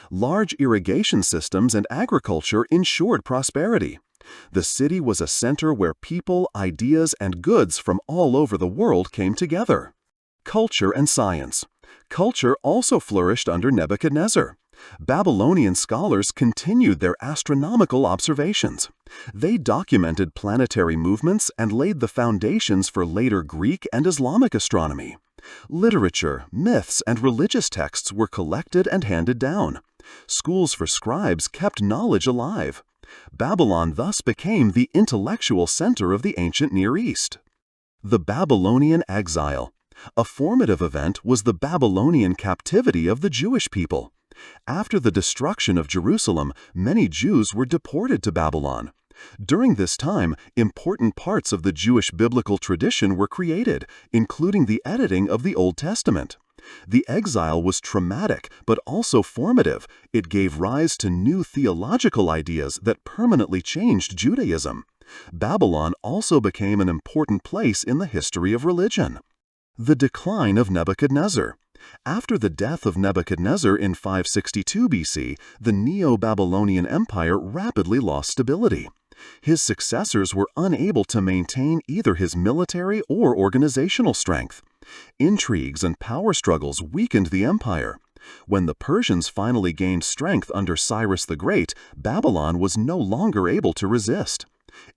Large irrigation systems and agriculture ensured prosperity. The city was a center where people, ideas, and goods from all over the world came together. Culture and science. Culture also flourished under Nebuchadnezzar. Babylonian scholars continued their astronomical observations. They documented planetary movements and laid the foundations for later Greek and Islamic astronomy. Literature, myths, and religious texts were collected and handed down. Schools for scribes kept knowledge alive. Babylon thus became the intellectual center of the ancient Near East. The Babylonian Exile. A formative event was the Babylonian captivity of the Jewish people. After the destruction of Jerusalem, many Jews were deported to Babylon. During this time, important parts of the Jewish biblical tradition were created, including the editing of the Old Testament. The exile was traumatic, but also formative. It gave rise to new theological ideas that permanently changed Judaism. Babylon also became an important place in the history of religion. The decline of Nebuchadnezzar. After the death of Nebuchadnezzar in 562 BC, the Neo-Babylonian Empire rapidly lost stability. His successors were unable to maintain either his military or organizational strength. Intrigues and power struggles weakened the empire. When the Persians finally gained strength under Cyrus the Great, Babylon was no longer able to resist.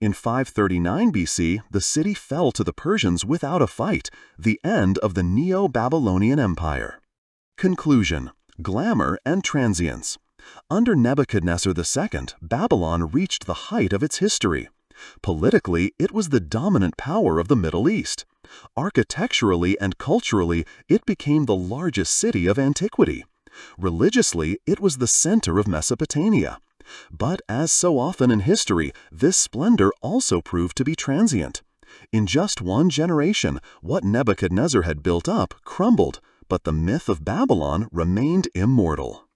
In 539 BC, the city fell to the Persians without a fight, the end of the Neo-Babylonian Empire. Conclusion: glamour and transience. Under Nebuchadnezzar II, Babylon reached the height of its history. Politically, it was the dominant power of the Middle East. Architecturally and culturally, it became the largest city of antiquity. Religiously, it was the center of Mesopotamia. But as so often in history, this splendor also proved to be transient. In just one generation, what Nebuchadnezzar had built up crumbled, but the myth of Babylon remained immortal.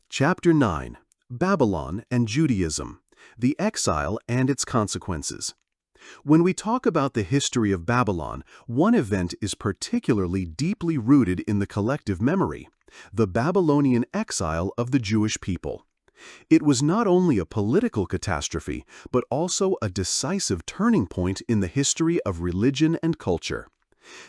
Chapter 9. Babylon and Judaism: The Exile and Its Consequences. When we talk about the history of Babylon, one event is particularly deeply rooted in the collective memory: the Babylonian exile of the Jewish people. It was not only a political catastrophe, but also a decisive turning point in the history of religion and culture.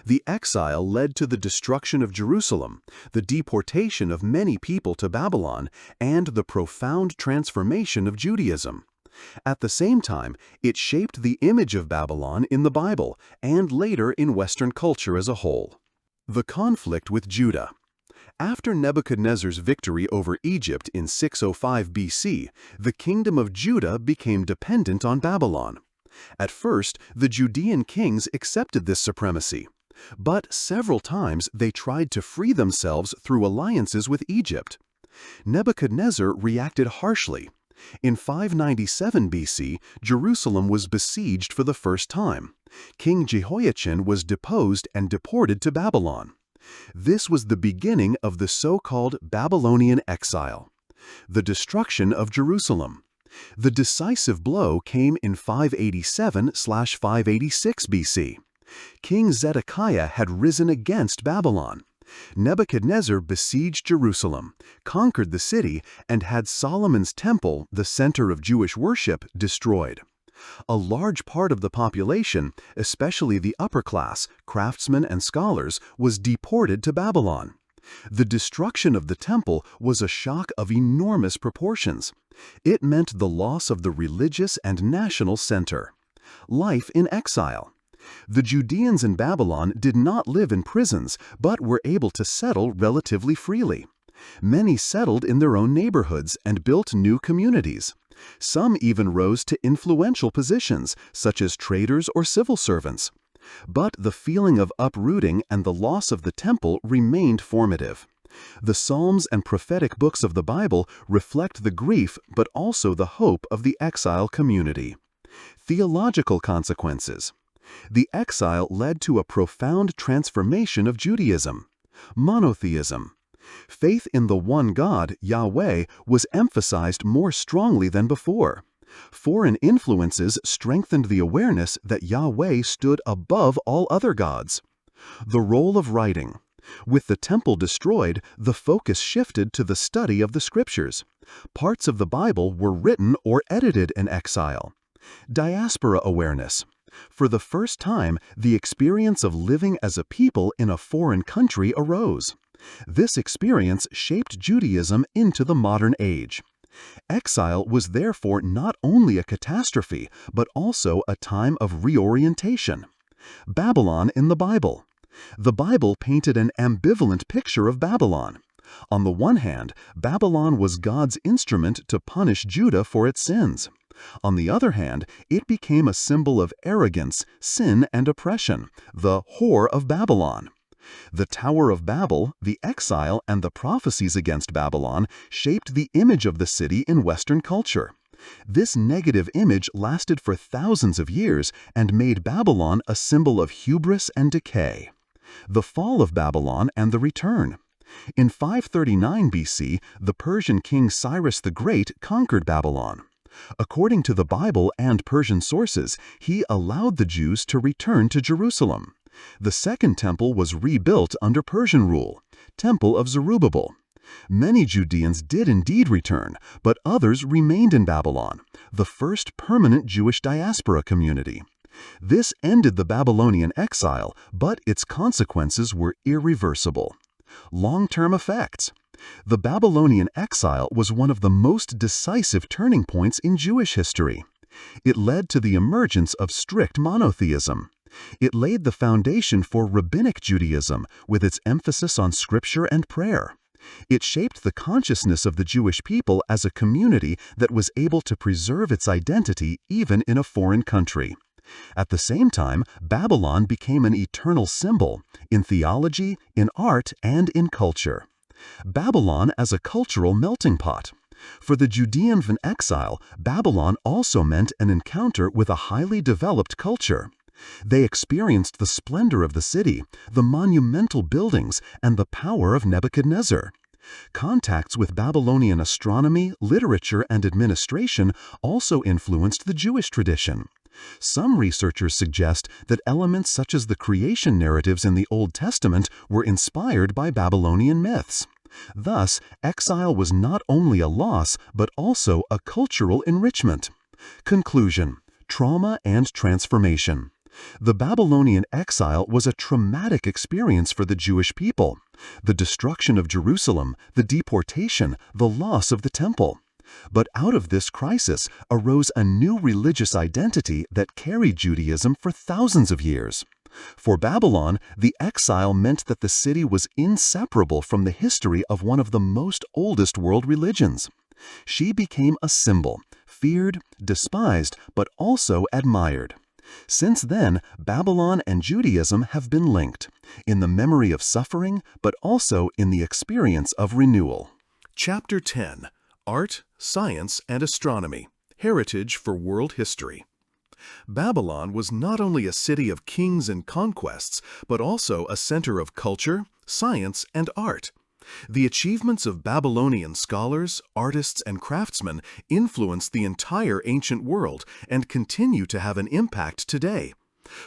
The exile led to the destruction of Jerusalem, the deportation of many people to Babylon, and the profound transformation of Judaism. At the same time, it shaped the image of Babylon in the Bible and later in Western culture as a whole. The conflict with Judah. After Nebuchadnezzar's victory over Egypt in 605 BC, the kingdom of Judah became dependent on Babylon. At first, the Judean kings accepted this supremacy, but several times they tried to free themselves through alliances with Egypt. Nebuchadnezzar reacted harshly. In 597 BC, Jerusalem was besieged for the first time. King Jehoiachin was deposed and deported to Babylon. This was the beginning of the so-called Babylonian exile. The destruction of Jerusalem. The decisive blow came in 587/586 BC. King Zedekiah had risen against Babylon. Nebuchadnezzar besieged Jerusalem, conquered the city, and had Solomon's temple, the center of Jewish worship, destroyed. A large part of the population, especially the upper class, craftsmen and scholars, was deported to Babylon. The destruction of the temple was a shock of enormous proportions. It meant the loss of the religious and national center. Life in exile. The Judeans in Babylon did not live in prisons, but were able to settle relatively freely. Many settled in their own neighborhoods and built new communities. Some even rose to influential positions, such as traders or civil servants. But the feeling of uprooting and the loss of the temple remained formative. The Psalms and prophetic books of the Bible reflect the grief but also the hope of the exile community. Theological consequences. The exile led to a profound transformation of Judaism. Monotheism. Faith in the one God, Yahweh, was emphasized more strongly than before. Foreign influences strengthened the awareness that Yahweh stood above all other gods. The role of writing. With the temple destroyed, the focus shifted to the study of the scriptures. Parts of the Bible were written or edited in exile. Diaspora awareness. For the first time, the experience of living as a people in a foreign country arose. This experience shaped Judaism into the modern age. Exile was therefore not only a catastrophe, but also a time of reorientation. Babylon in the Bible. The Bible painted an ambivalent picture of Babylon. On the one hand, Babylon was God's instrument to punish Judah for its sins. On the other hand, it became a symbol of arrogance, sin, and oppression, the whore of Babylon. The Tower of Babel, the exile, and the prophecies against Babylon shaped the image of the city in Western culture. This negative image lasted for thousands of years and made Babylon a symbol of hubris and decay. The fall of Babylon and the return. In 539 BC, the Persian king Cyrus the Great conquered Babylon. According to the Bible and Persian sources, he allowed the Jews to return to Jerusalem. The Second Temple was rebuilt under Persian rule, Temple of Zerubbabel. Many Judeans did indeed return, but others remained in Babylon, the first permanent Jewish diaspora community. This ended the Babylonian exile, but its consequences were irreversible. Long-term effects. The Babylonian exile was one of the most decisive turning points in Jewish history. It led to the emergence of strict monotheism. It laid the foundation for Rabbinic Judaism, with its emphasis on scripture and prayer. It shaped the consciousness of the Jewish people as a community that was able to preserve its identity even in a foreign country. At the same time, Babylon became an eternal symbol in theology, in art, and in culture. Babylon as a cultural melting pot. For the Judean in exile, Babylon also meant an encounter with a highly developed culture. They experienced the splendor of the city, the monumental buildings, and the power of Nebuchadnezzar. Contacts with Babylonian astronomy, literature, and administration also influenced the Jewish tradition. Some researchers suggest that elements such as the creation narratives in the Old Testament were inspired by Babylonian myths. Thus, exile was not only a loss, but also a cultural enrichment. Conclusion: trauma and transformation. The Babylonian exile was a traumatic experience for the Jewish people. The destruction of Jerusalem, the deportation, the loss of the temple. But out of this crisis arose a new religious identity that carried Judaism for thousands of years. For Babylon, the exile meant that the city was inseparable from the history of one of the most oldest world religions. She became a symbol, feared, despised, but also admired. Since then, Babylon and Judaism have been linked, in the memory of suffering, but also in the experience of renewal. Chapter 10. Art, Science, and Astronomy. Heritage for World History. Babylon was not only a city of kings and conquests, but also a center of culture, science, and art. The achievements of Babylonian scholars, artists, and craftsmen influenced the entire ancient world and continue to have an impact today.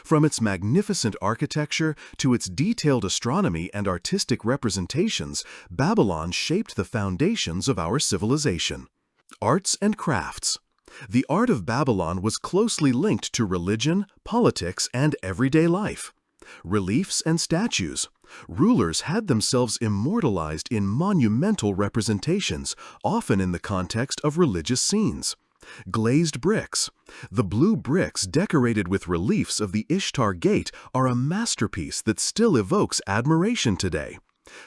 From its magnificent architecture to its detailed astronomy and artistic representations, Babylon shaped the foundations of our civilization. Arts and crafts. The art of Babylon was closely linked to religion, politics, and everyday life. Reliefs and statues. Rulers had themselves immortalized in monumental representations, often in the context of religious scenes. Glazed bricks. The blue bricks decorated with reliefs of the Ishtar gate are a masterpiece that still evokes admiration today.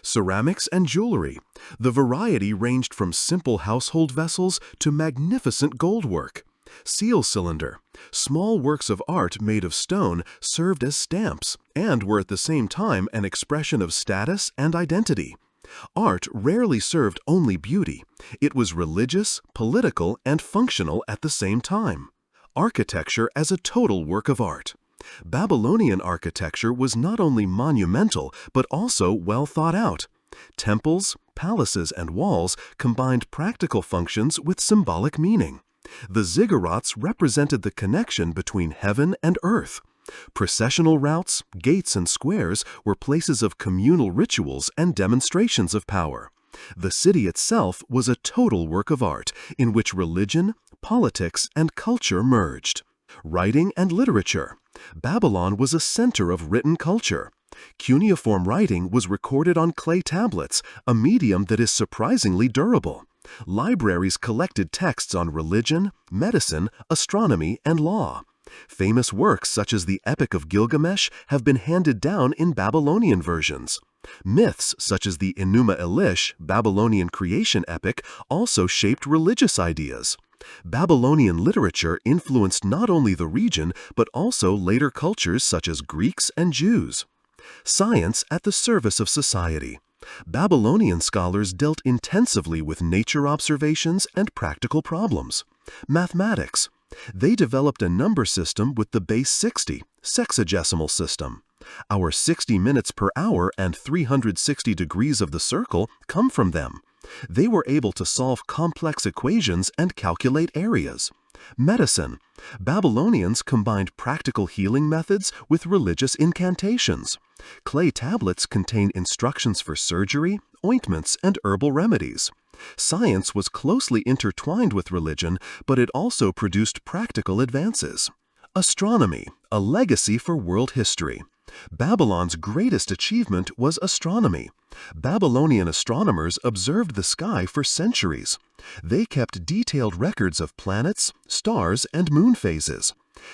Ceramics and jewelry. The variety ranged from simple household vessels to magnificent goldwork. Seal cylinder. Small works of art made of stone served as stamps and were at the same time an expression of status and identity. Art rarely served only beauty. It was religious, political, and functional at the same time. Architecture as a total work of art. Babylonian architecture was not only monumental, but also well thought out. Temples, palaces, and walls combined practical functions with symbolic meaning. The ziggurats represented the connection between heaven and earth. Processional routes, gates, and squares were places of communal rituals and demonstrations of power. The city itself was a total work of art in which religion, politics, and culture merged. Writing and literature. Babylon was a center of written culture. Cuneiform writing was recorded on clay tablets, a medium that is surprisingly durable. Libraries collected texts on religion, medicine, astronomy, and law. Famous works such as the Epic of Gilgamesh have been handed down in Babylonian versions. Myths such as the Enuma Elish, Babylonian creation epic, also shaped religious ideas. Babylonian literature influenced not only the region, but also later cultures such as Greeks and Jews. Science at the service of society. Babylonian scholars dealt intensively with nature observations and practical problems. Mathematics. They developed a number system with the base 60, sexagesimal system. Our 60 minutes per hour and 360 degrees of the circle come from them. They were able to solve complex equations and calculate areas. Medicine. Babylonians combined practical healing methods with religious incantations. Clay tablets contain instructions for surgery, ointments, and herbal remedies. Science was closely intertwined with religion, but it also produced practical advances. Astronomy, a legacy for world history. Babylon's greatest achievement was astronomy. Babylonian astronomers observed the sky for centuries. They kept detailed records of planets, stars, and moon phases.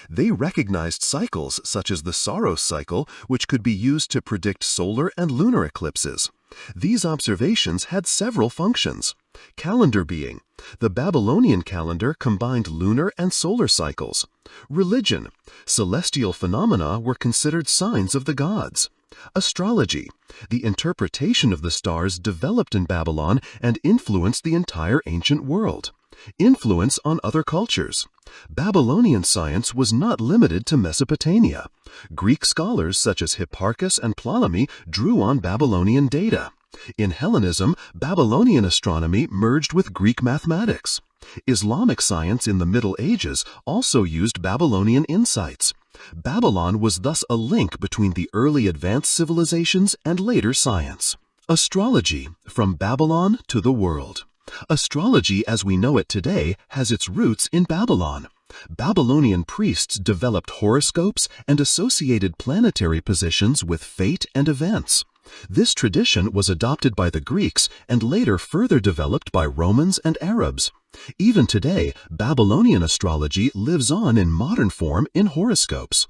They recognized cycles such as the Saros cycle, which could be used to predict solar and lunar eclipses. These observations had several functions. Calendar being. The Babylonian calendar combined lunar and solar cycles. Religion. Celestial phenomena were considered signs of the gods. Astrology. The interpretation of the stars developed in Babylon and influenced the entire ancient world. Influence on other cultures. Babylonian science was not limited to Mesopotamia. Greek scholars such as Hipparchus and Ptolemy drew on Babylonian data. In Hellenism, Babylonian astronomy merged with Greek mathematics. Islamic science in the Middle Ages also used Babylonian insights. Babylon was thus a link between the early advanced civilizations and later science. Astrology, from Babylon to the world. Astrology as we know it today has its roots in Babylon. Babylonian priests developed horoscopes and associated planetary positions with fate and events. This tradition was adopted by the Greeks and later further developed by Romans and Arabs. Even today, Babylonian astrology lives on in modern form in horoscopes.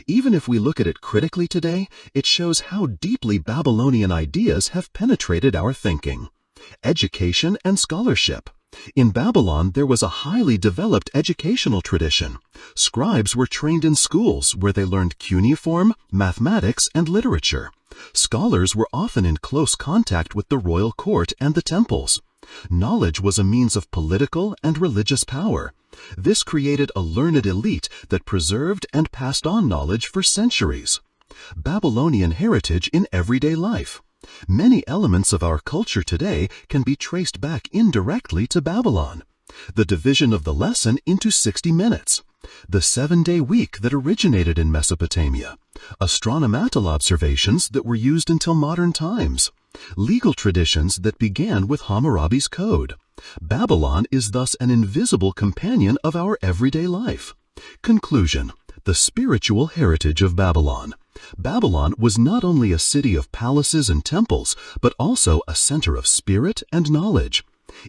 Even if we look at it critically today, it shows how deeply Babylonian ideas have penetrated our thinking. Education and scholarship. In Babylon, there was a highly developed educational tradition. Scribes were trained in schools where they learned cuneiform, mathematics, and literature. Scholars were often in close contact with the royal court and the temples. Knowledge was a means of political and religious power. This created a learned elite that preserved and passed on knowledge for centuries. Babylonian heritage in everyday life. Many elements of our culture today can be traced back indirectly to Babylon. The division of the lesson into 60 minutes. The 7-day week that originated in Mesopotamia. Astronomical observations that were used until modern times. Legal traditions that began with Hammurabi's code. Babylon is thus an invisible companion of our everyday life. Conclusion. The spiritual heritage of Babylon. Babylon was not only a city of palaces and temples, but also a center of spirit and knowledge.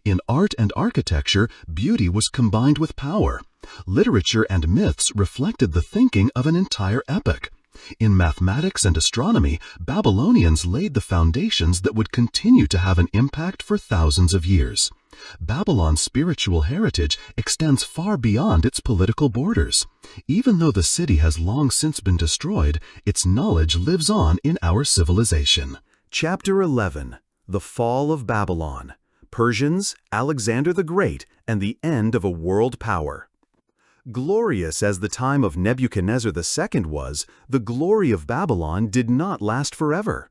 In art and architecture, beauty was combined with power. Literature and myths reflected the thinking of an entire epoch. In mathematics and astronomy, Babylonians laid the foundations that would continue to have an impact for thousands of years. Babylon's spiritual heritage extends far beyond its political borders. Even though the city has long since been destroyed, its knowledge lives on in our civilization. Chapter 11. The fall of Babylon, Persians, Alexander the Great, and the end of a world power. Glorious as the time of Nebuchadnezzar II was, the glory of Babylon did not last forever.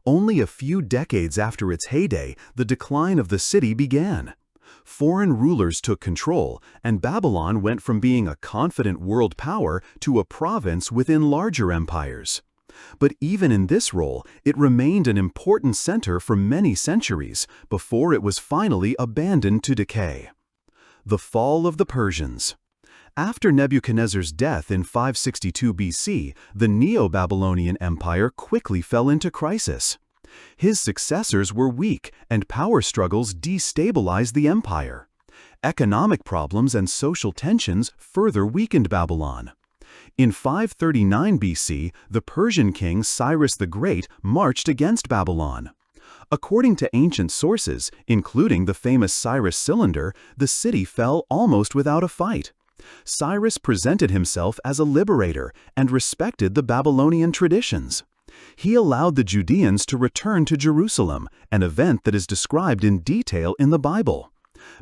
Only a few decades after its heyday, the decline of the city began. Foreign rulers took control, and Babylon went from being a confident world power to a province within larger empires. But even in this role, it remained an important center for many centuries before it was finally abandoned to decay. The fall of the Persians. After Nebuchadnezzar's death in 562 BC, the Neo-Babylonian Empire quickly fell into crisis. His successors were weak, and power struggles destabilized the empire. Economic problems and social tensions further weakened Babylon. In 539 BC, the Persian king Cyrus the Great marched against Babylon. According to ancient sources, including the famous Cyrus Cylinder, the city fell almost without a fight. Cyrus presented himself as a liberator and respected the Babylonian traditions. He allowed the Judeans to return to Jerusalem, an event that is described in detail in the Bible.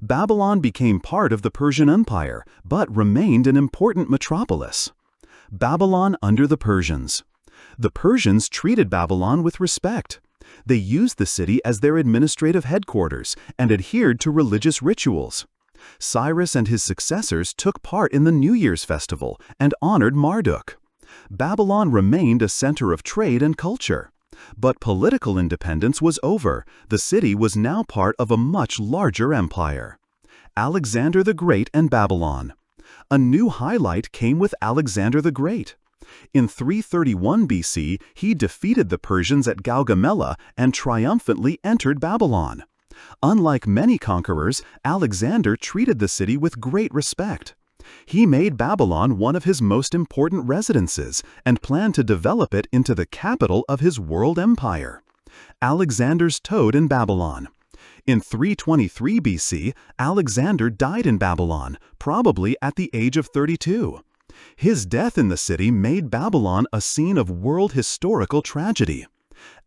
Babylon became part of the Persian Empire, but remained an important metropolis. Babylon under the Persians. The Persians treated Babylon with respect. They used the city as their administrative headquarters and adhered to religious rituals. Cyrus and his successors took part in the New Year's festival and honored Marduk. Babylon remained a center of trade and culture. But political independence was over. The city was now part of a much larger empire. Alexander the Great and Babylon. A new highlight came with Alexander the Great. In 331 BC, he defeated the Persians at Gaugamela and triumphantly entered Babylon. Unlike many conquerors, Alexander treated the city with great respect. He made Babylon one of his most important residences and planned to develop it into the capital of his world empire. Alexander's toad in Babylon. In 323 BC, Alexander died in Babylon, probably at the age of 32. His death in the city made Babylon a scene of world historical tragedy.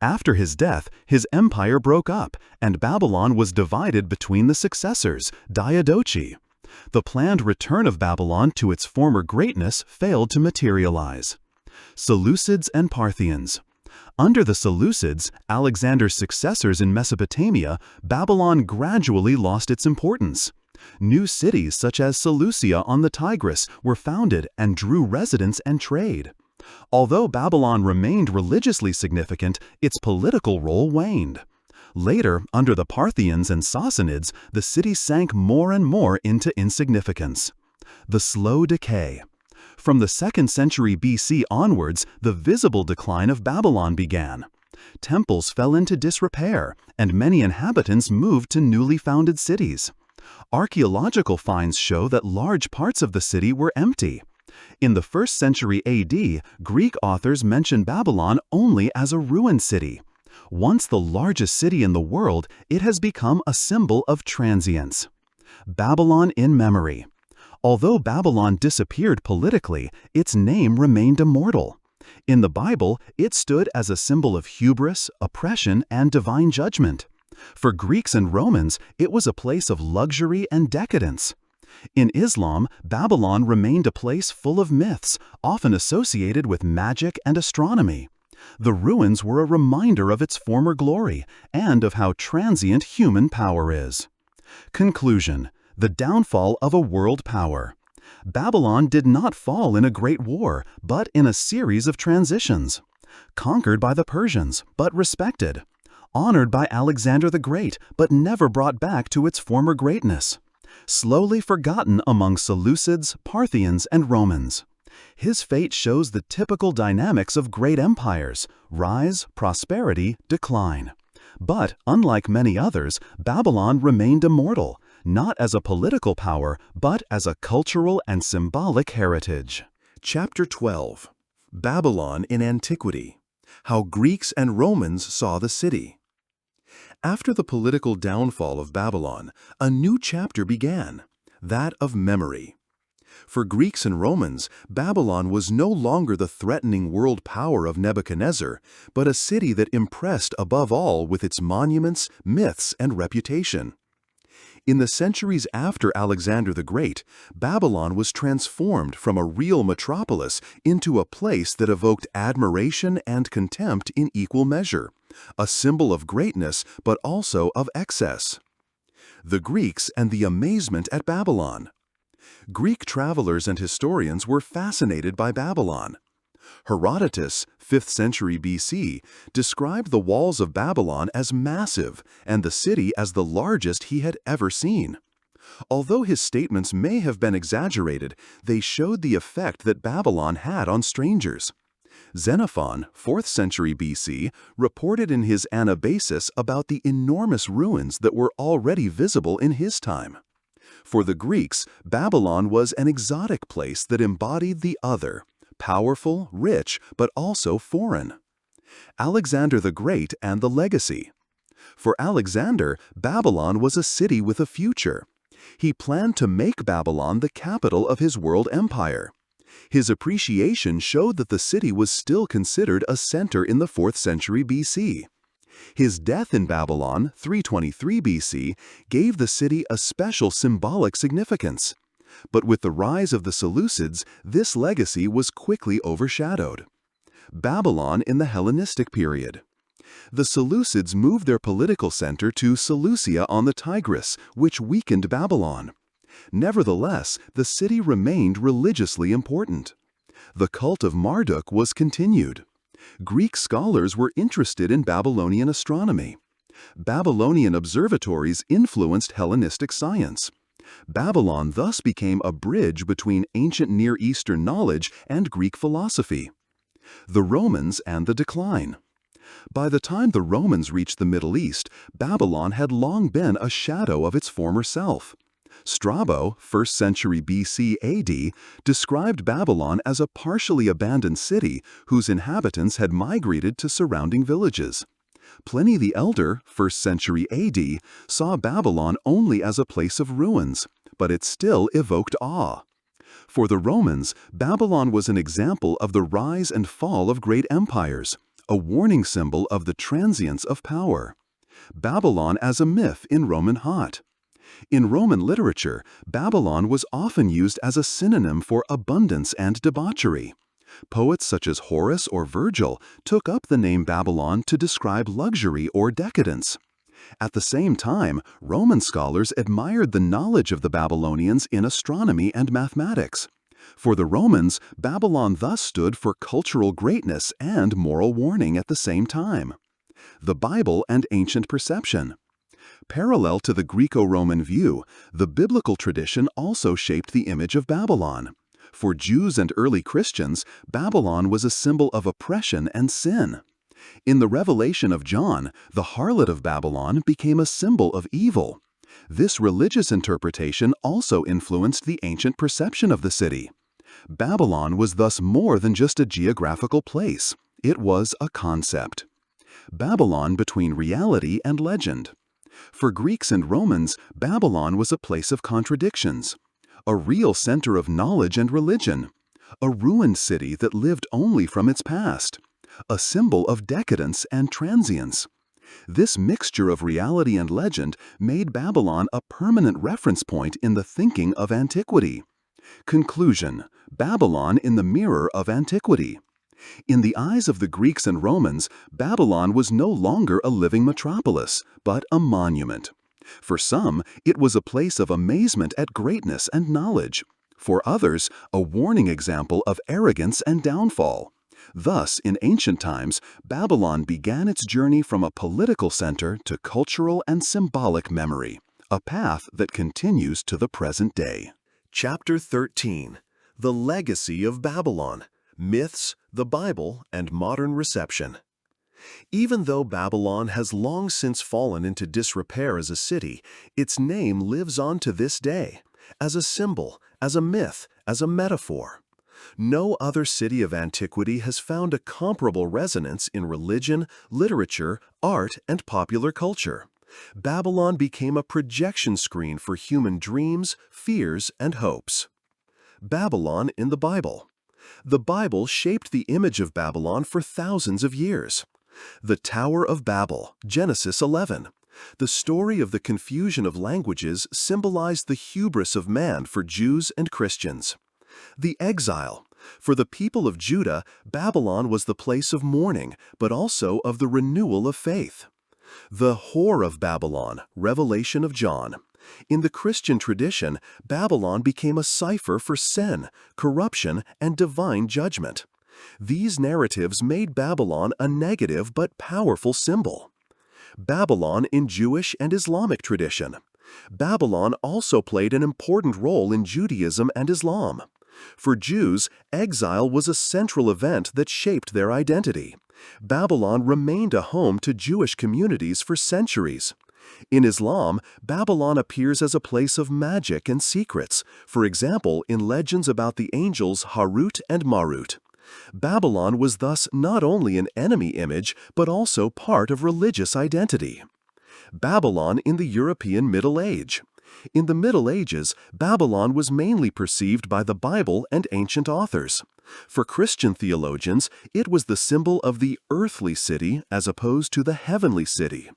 After his death, his empire broke up, and Babylon was divided between the successors, Diadochi. The planned return of Babylon to its former greatness failed to materialize. Seleucids and Parthians. Under the Seleucids, Alexander's successors in Mesopotamia, Babylon gradually lost its importance. New cities such as Seleucia on the Tigris were founded and drew residents and trade. Although Babylon remained religiously significant, its political role waned. Later, under the Parthians and Sassanids, the city sank more and more into insignificance. The slow decay. From the 2nd century BC onwards, the visible decline of Babylon began. Temples fell into disrepair, and many inhabitants moved to newly founded cities. Archaeological finds show that large parts of the city were empty. In the 1st century AD, Greek authors mention Babylon only as a ruined city. Once the largest city in the world, it has become a symbol of transience. Babylon in memory. Although Babylon disappeared politically, its name remained immortal. In the Bible, it stood as a symbol of hubris, oppression, and divine judgment. For Greeks and Romans, it was a place of luxury and decadence. In Islam, Babylon remained a place full of myths, often associated with magic and astronomy. The ruins were a reminder of its former glory and of how transient human power is. Conclusion: the downfall of a world power. Babylon did not fall in a great war, but in a series of transitions. Conquered by the Persians, but respected. Honored by Alexander the Great, but never brought back to its former greatness. Slowly forgotten among Seleucids, Parthians, and Romans. His fate shows the typical dynamics of great empires: rise, prosperity, decline. But, unlike many others, Babylon remained immortal, not as a political power, but as a cultural and symbolic heritage. Chapter 12. Babylon in Antiquity. How Greeks and Romans saw the city. After the political downfall of Babylon, a new chapter began, that of memory. For Greeks and Romans, Babylon was no longer the threatening world power of Nebuchadnezzar, but a city that impressed above all with its monuments, myths, and reputation. In the centuries after Alexander the Great, Babylon was transformed from a real metropolis into a place that evoked admiration and contempt in equal measure, a symbol of greatness but also of excess. The Greeks and the amazement at Babylon. Greek travelers and historians were fascinated by Babylon. Herodotus, 5th century BC, described the walls of Babylon as massive and the city as the largest he had ever seen. Although his statements may have been exaggerated, they showed the effect that Babylon had on strangers. Xenophon, 4th century BC, reported in his Anabasis about the enormous ruins that were already visible in his time. For the Greeks, Babylon was an exotic place that embodied the other, powerful, rich, but also foreign. Alexander the Great and the legacy. For Alexander, Babylon was a city with a future. He planned to make Babylon the capital of his world empire. His appreciation showed that the city was still considered a center in the 4th century BC. His death in Babylon, 323 BC, gave the city a special symbolic significance. But with the rise of the Seleucids, this legacy was quickly overshadowed. Babylon in the Hellenistic period. The Seleucids moved their political center to Seleucia on the Tigris, which weakened Babylon. Nevertheless, the city remained religiously important. The cult of Marduk was continued. Greek scholars were interested in Babylonian astronomy. Babylonian observatories influenced Hellenistic science. Babylon thus became a bridge between ancient Near Eastern knowledge and Greek philosophy. The Romans and the decline. By the time the Romans reached the Middle East, Babylon had long been a shadow of its former self. Strabo, 1st century BC AD, described Babylon as a partially abandoned city whose inhabitants had migrated to surrounding villages. Pliny the Elder, 1st century AD, saw Babylon only as a place of ruins, but it still evoked awe. For the Romans, Babylon was an example of the rise and fall of great empires, a warning symbol of the transience of power. Babylon as a myth in Roman hot. In Roman literature, Babylon was often used as a synonym for abundance and debauchery. Poets such as Horace or Virgil took up the name Babylon to describe luxury or decadence. At the same time, Roman scholars admired the knowledge of the Babylonians in astronomy and mathematics. For the Romans, Babylon thus stood for cultural greatness and moral warning at the same time. The Bible and ancient perception. Parallel to the Greco-Roman view, the biblical tradition also shaped the image of Babylon. For Jews and early Christians, Babylon was a symbol of oppression and sin. In the Revelation of John, the harlot of Babylon became a symbol of evil. This religious interpretation also influenced the ancient perception of the city. Babylon was thus more than just a geographical place. It was a concept. Babylon between reality and legend. For Greeks and Romans, Babylon was a place of contradictions. A real center of knowledge and religion. A ruined city that lived only from its past. A symbol of decadence and transience. This mixture of reality and legend made Babylon a permanent reference point in the thinking of antiquity. Conclusion: Babylon in the mirror of antiquity. In the eyes of the Greeks and Romans, Babylon was no longer a living metropolis, but a monument. For some, it was a place of amazement at greatness and knowledge. For others, a warning example of arrogance and downfall. Thus, in ancient times, Babylon began its journey from a political center to cultural and symbolic memory, a path that continues to the present day. Chapter 13: The Legacy of Babylon. Myths, the Bible, and Modern Reception. Even though Babylon has long since fallen into disrepair as a city, its name lives on to this day, as a symbol, as a myth, as a metaphor. No other city of antiquity has found a comparable resonance in religion, literature, art, and popular culture. Babylon became a projection screen for human dreams, fears, and hopes. Babylon in the Bible. The Bible shaped the image of Babylon for thousands of years. The Tower of Babel, Genesis 11. The story of the confusion of languages symbolized the hubris of man for Jews and Christians. The Exile. For the people of Judah, Babylon was the place of mourning, but also of the renewal of faith. The Whore of Babylon, Revelation of John. In the Christian tradition, Babylon became a cipher for sin, corruption, and divine judgment. These narratives made Babylon a negative but powerful symbol. Babylon in Jewish and Islamic tradition. Babylon also played an important role in Judaism and Islam. For Jews, exile was a central event that shaped their identity. Babylon remained a home to Jewish communities for centuries. In Islam, Babylon appears as a place of magic and secrets, for example, in legends about the angels Harut and Marut. Babylon was thus not only an enemy image, but also part of religious identity. Babylon in the European Middle Age. In the Middle Ages, Babylon was mainly perceived by the Bible and ancient authors. For Christian theologians, it was the symbol of the earthly city as opposed to the heavenly city.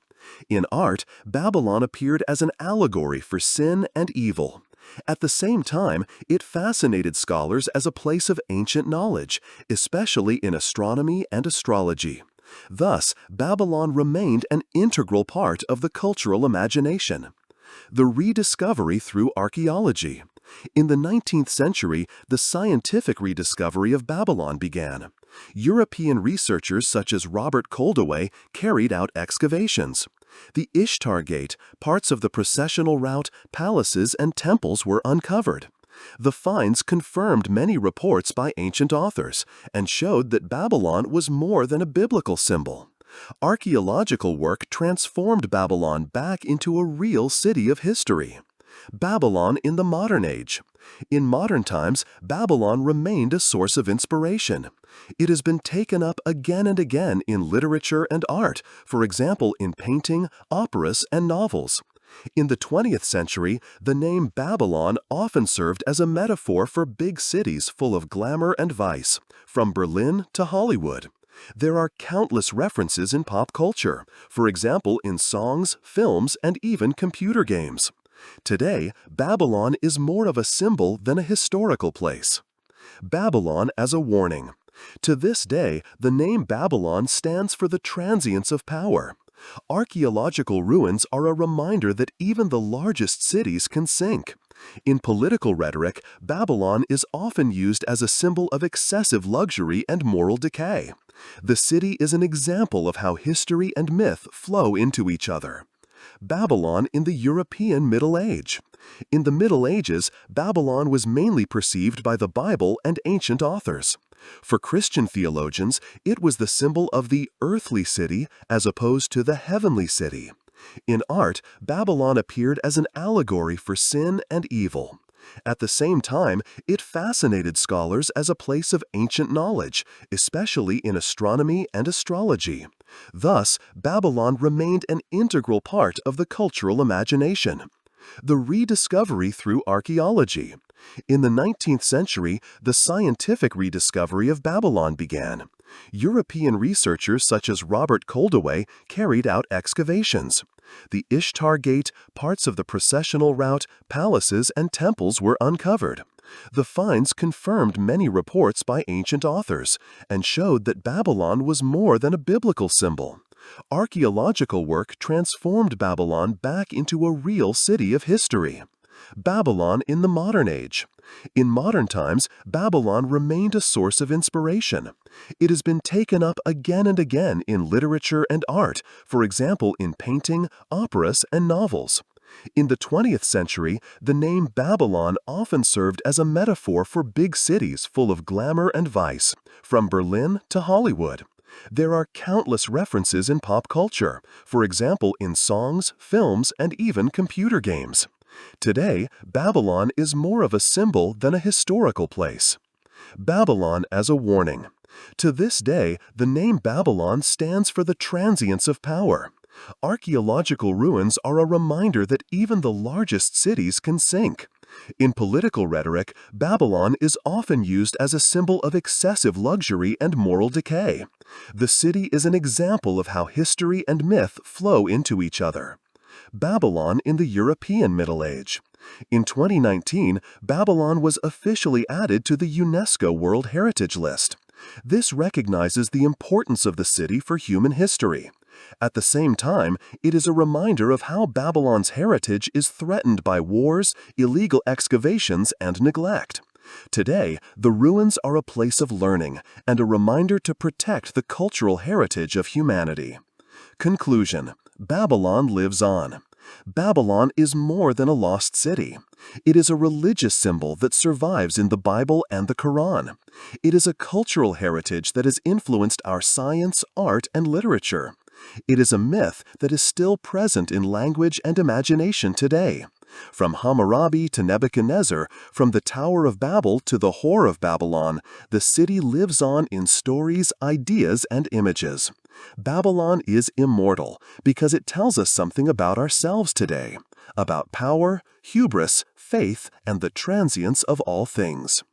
In art, Babylon appeared as an allegory for sin and evil. At the same time, it fascinated scholars as a place of ancient knowledge, especially in astronomy and astrology. Thus, Babylon remained an integral part of the cultural imagination. The rediscovery through archaeology. In the 19th century, the scientific rediscovery of Babylon began. European researchers such as Robert Koldewey carried out excavations. The Ishtar Gate, parts of the processional route, palaces, and temples were uncovered. The finds confirmed many reports by ancient authors and showed that Babylon was more than a biblical symbol. Archaeological work transformed Babylon back into a real city of history. Babylon in the modern age. In modern times, Babylon remained a source of inspiration. It has been taken up again and again in literature and art, for example in painting, operas, and novels. In the 20th century, the name Babylon often served as a metaphor for big cities full of glamour and vice, from Berlin to Hollywood. There are countless references in pop culture, for example in songs, films, and even computer games. Today, Babylon is more of a symbol than a historical place. Babylon as a warning. To this day, the name Babylon stands for the transience of power. Archaeological ruins are a reminder that even the largest cities can sink. In political rhetoric, Babylon is often used as a symbol of excessive luxury and moral decay. The city is an example of how history and myth flow into each other. Babylon in the European Middle Age. In the Middle Ages, Babylon was mainly perceived by the Bible and ancient authors. For Christian theologians, it was the symbol of the earthly city as opposed to the heavenly city. In art, Babylon appeared as an allegory for sin and evil. At the same time, it fascinated scholars as a place of ancient knowledge, especially in astronomy and astrology. Thus, Babylon remained an integral part of the cultural imagination. The rediscovery through archaeology. In the 19th century, the scientific rediscovery of Babylon began. European researchers such as Robert Koldewey carried out excavations. The Ishtar Gate, parts of the processional route, palaces, and temples were uncovered. The finds confirmed many reports by ancient authors and showed that Babylon was more than a biblical symbol. Archaeological work transformed Babylon back into a real city of history. Babylon in the modern age. In modern times, Babylon remained a source of inspiration. It has been taken up again and again in literature and art, for example in painting, operas, and novels. In the 20th century, the name Babylon often served as a metaphor for big cities full of glamour and vice, from Berlin to Hollywood. There are countless references in pop culture, for example in songs, films, and even computer games. Today, Babylon is more of a symbol than a historical place. Babylon as a warning. To this day, the name Babylon stands for the transience of power. Archaeological ruins are a reminder that even the largest cities can sink. In political rhetoric, Babylon is often used as a symbol of excessive luxury and moral decay. The city is an example of how history and myth flow into each other. Babylon in the European Middle Age. In 2019, Babylon was officially added to the UNESCO World Heritage List. This recognizes the importance of the city for human history. At the same time, it is a reminder of how Babylon's heritage is threatened by wars, illegal excavations, and neglect. Today, the ruins are a place of learning and a reminder to protect the cultural heritage of humanity. Conclusion: Babylon lives on. Babylon is more than a lost city. It is a religious symbol that survives in the Bible and the Quran. It is a cultural heritage that has influenced our science, art, and literature. It is a myth that is still present in language and imagination today. From Hammurabi to Nebuchadnezzar, from the Tower of Babel to the Whore of Babylon, the city lives on in stories, ideas, and images. Babylon is immortal because it tells us something about ourselves today, about power, hubris, faith, and the transience of all things.